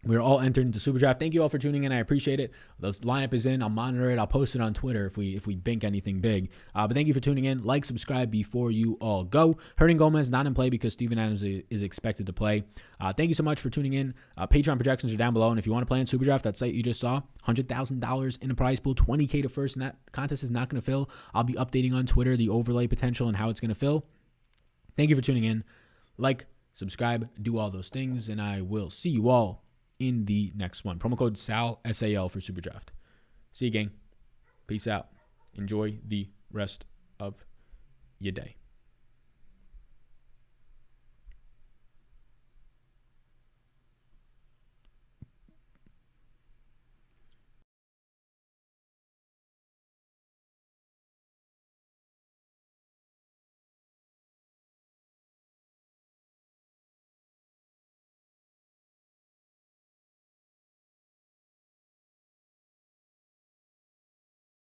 We're all entered into Super Draft. Thank you all for tuning in. I appreciate it. The lineup is in. I'll monitor it. I'll post it on Twitter if we bink anything big. But thank you for tuning in. Like, subscribe before you all go. Hernan Gomez not in play because Steven Adams is expected to play. Thank you so much for tuning in. Patreon projections are down below. And if you want to play in Super Draft, that site you just saw, $100,000 in the prize pool, $20K to first, and that contest is not going to fill. I'll be updating on Twitter the overlay potential and how it's going to fill. Thank you for tuning in. Like, subscribe, do all those things, and I will see you all in the next one. Promo code SAL, S-A-L for Super Draft. See you, gang. Peace out. Enjoy the rest of your day.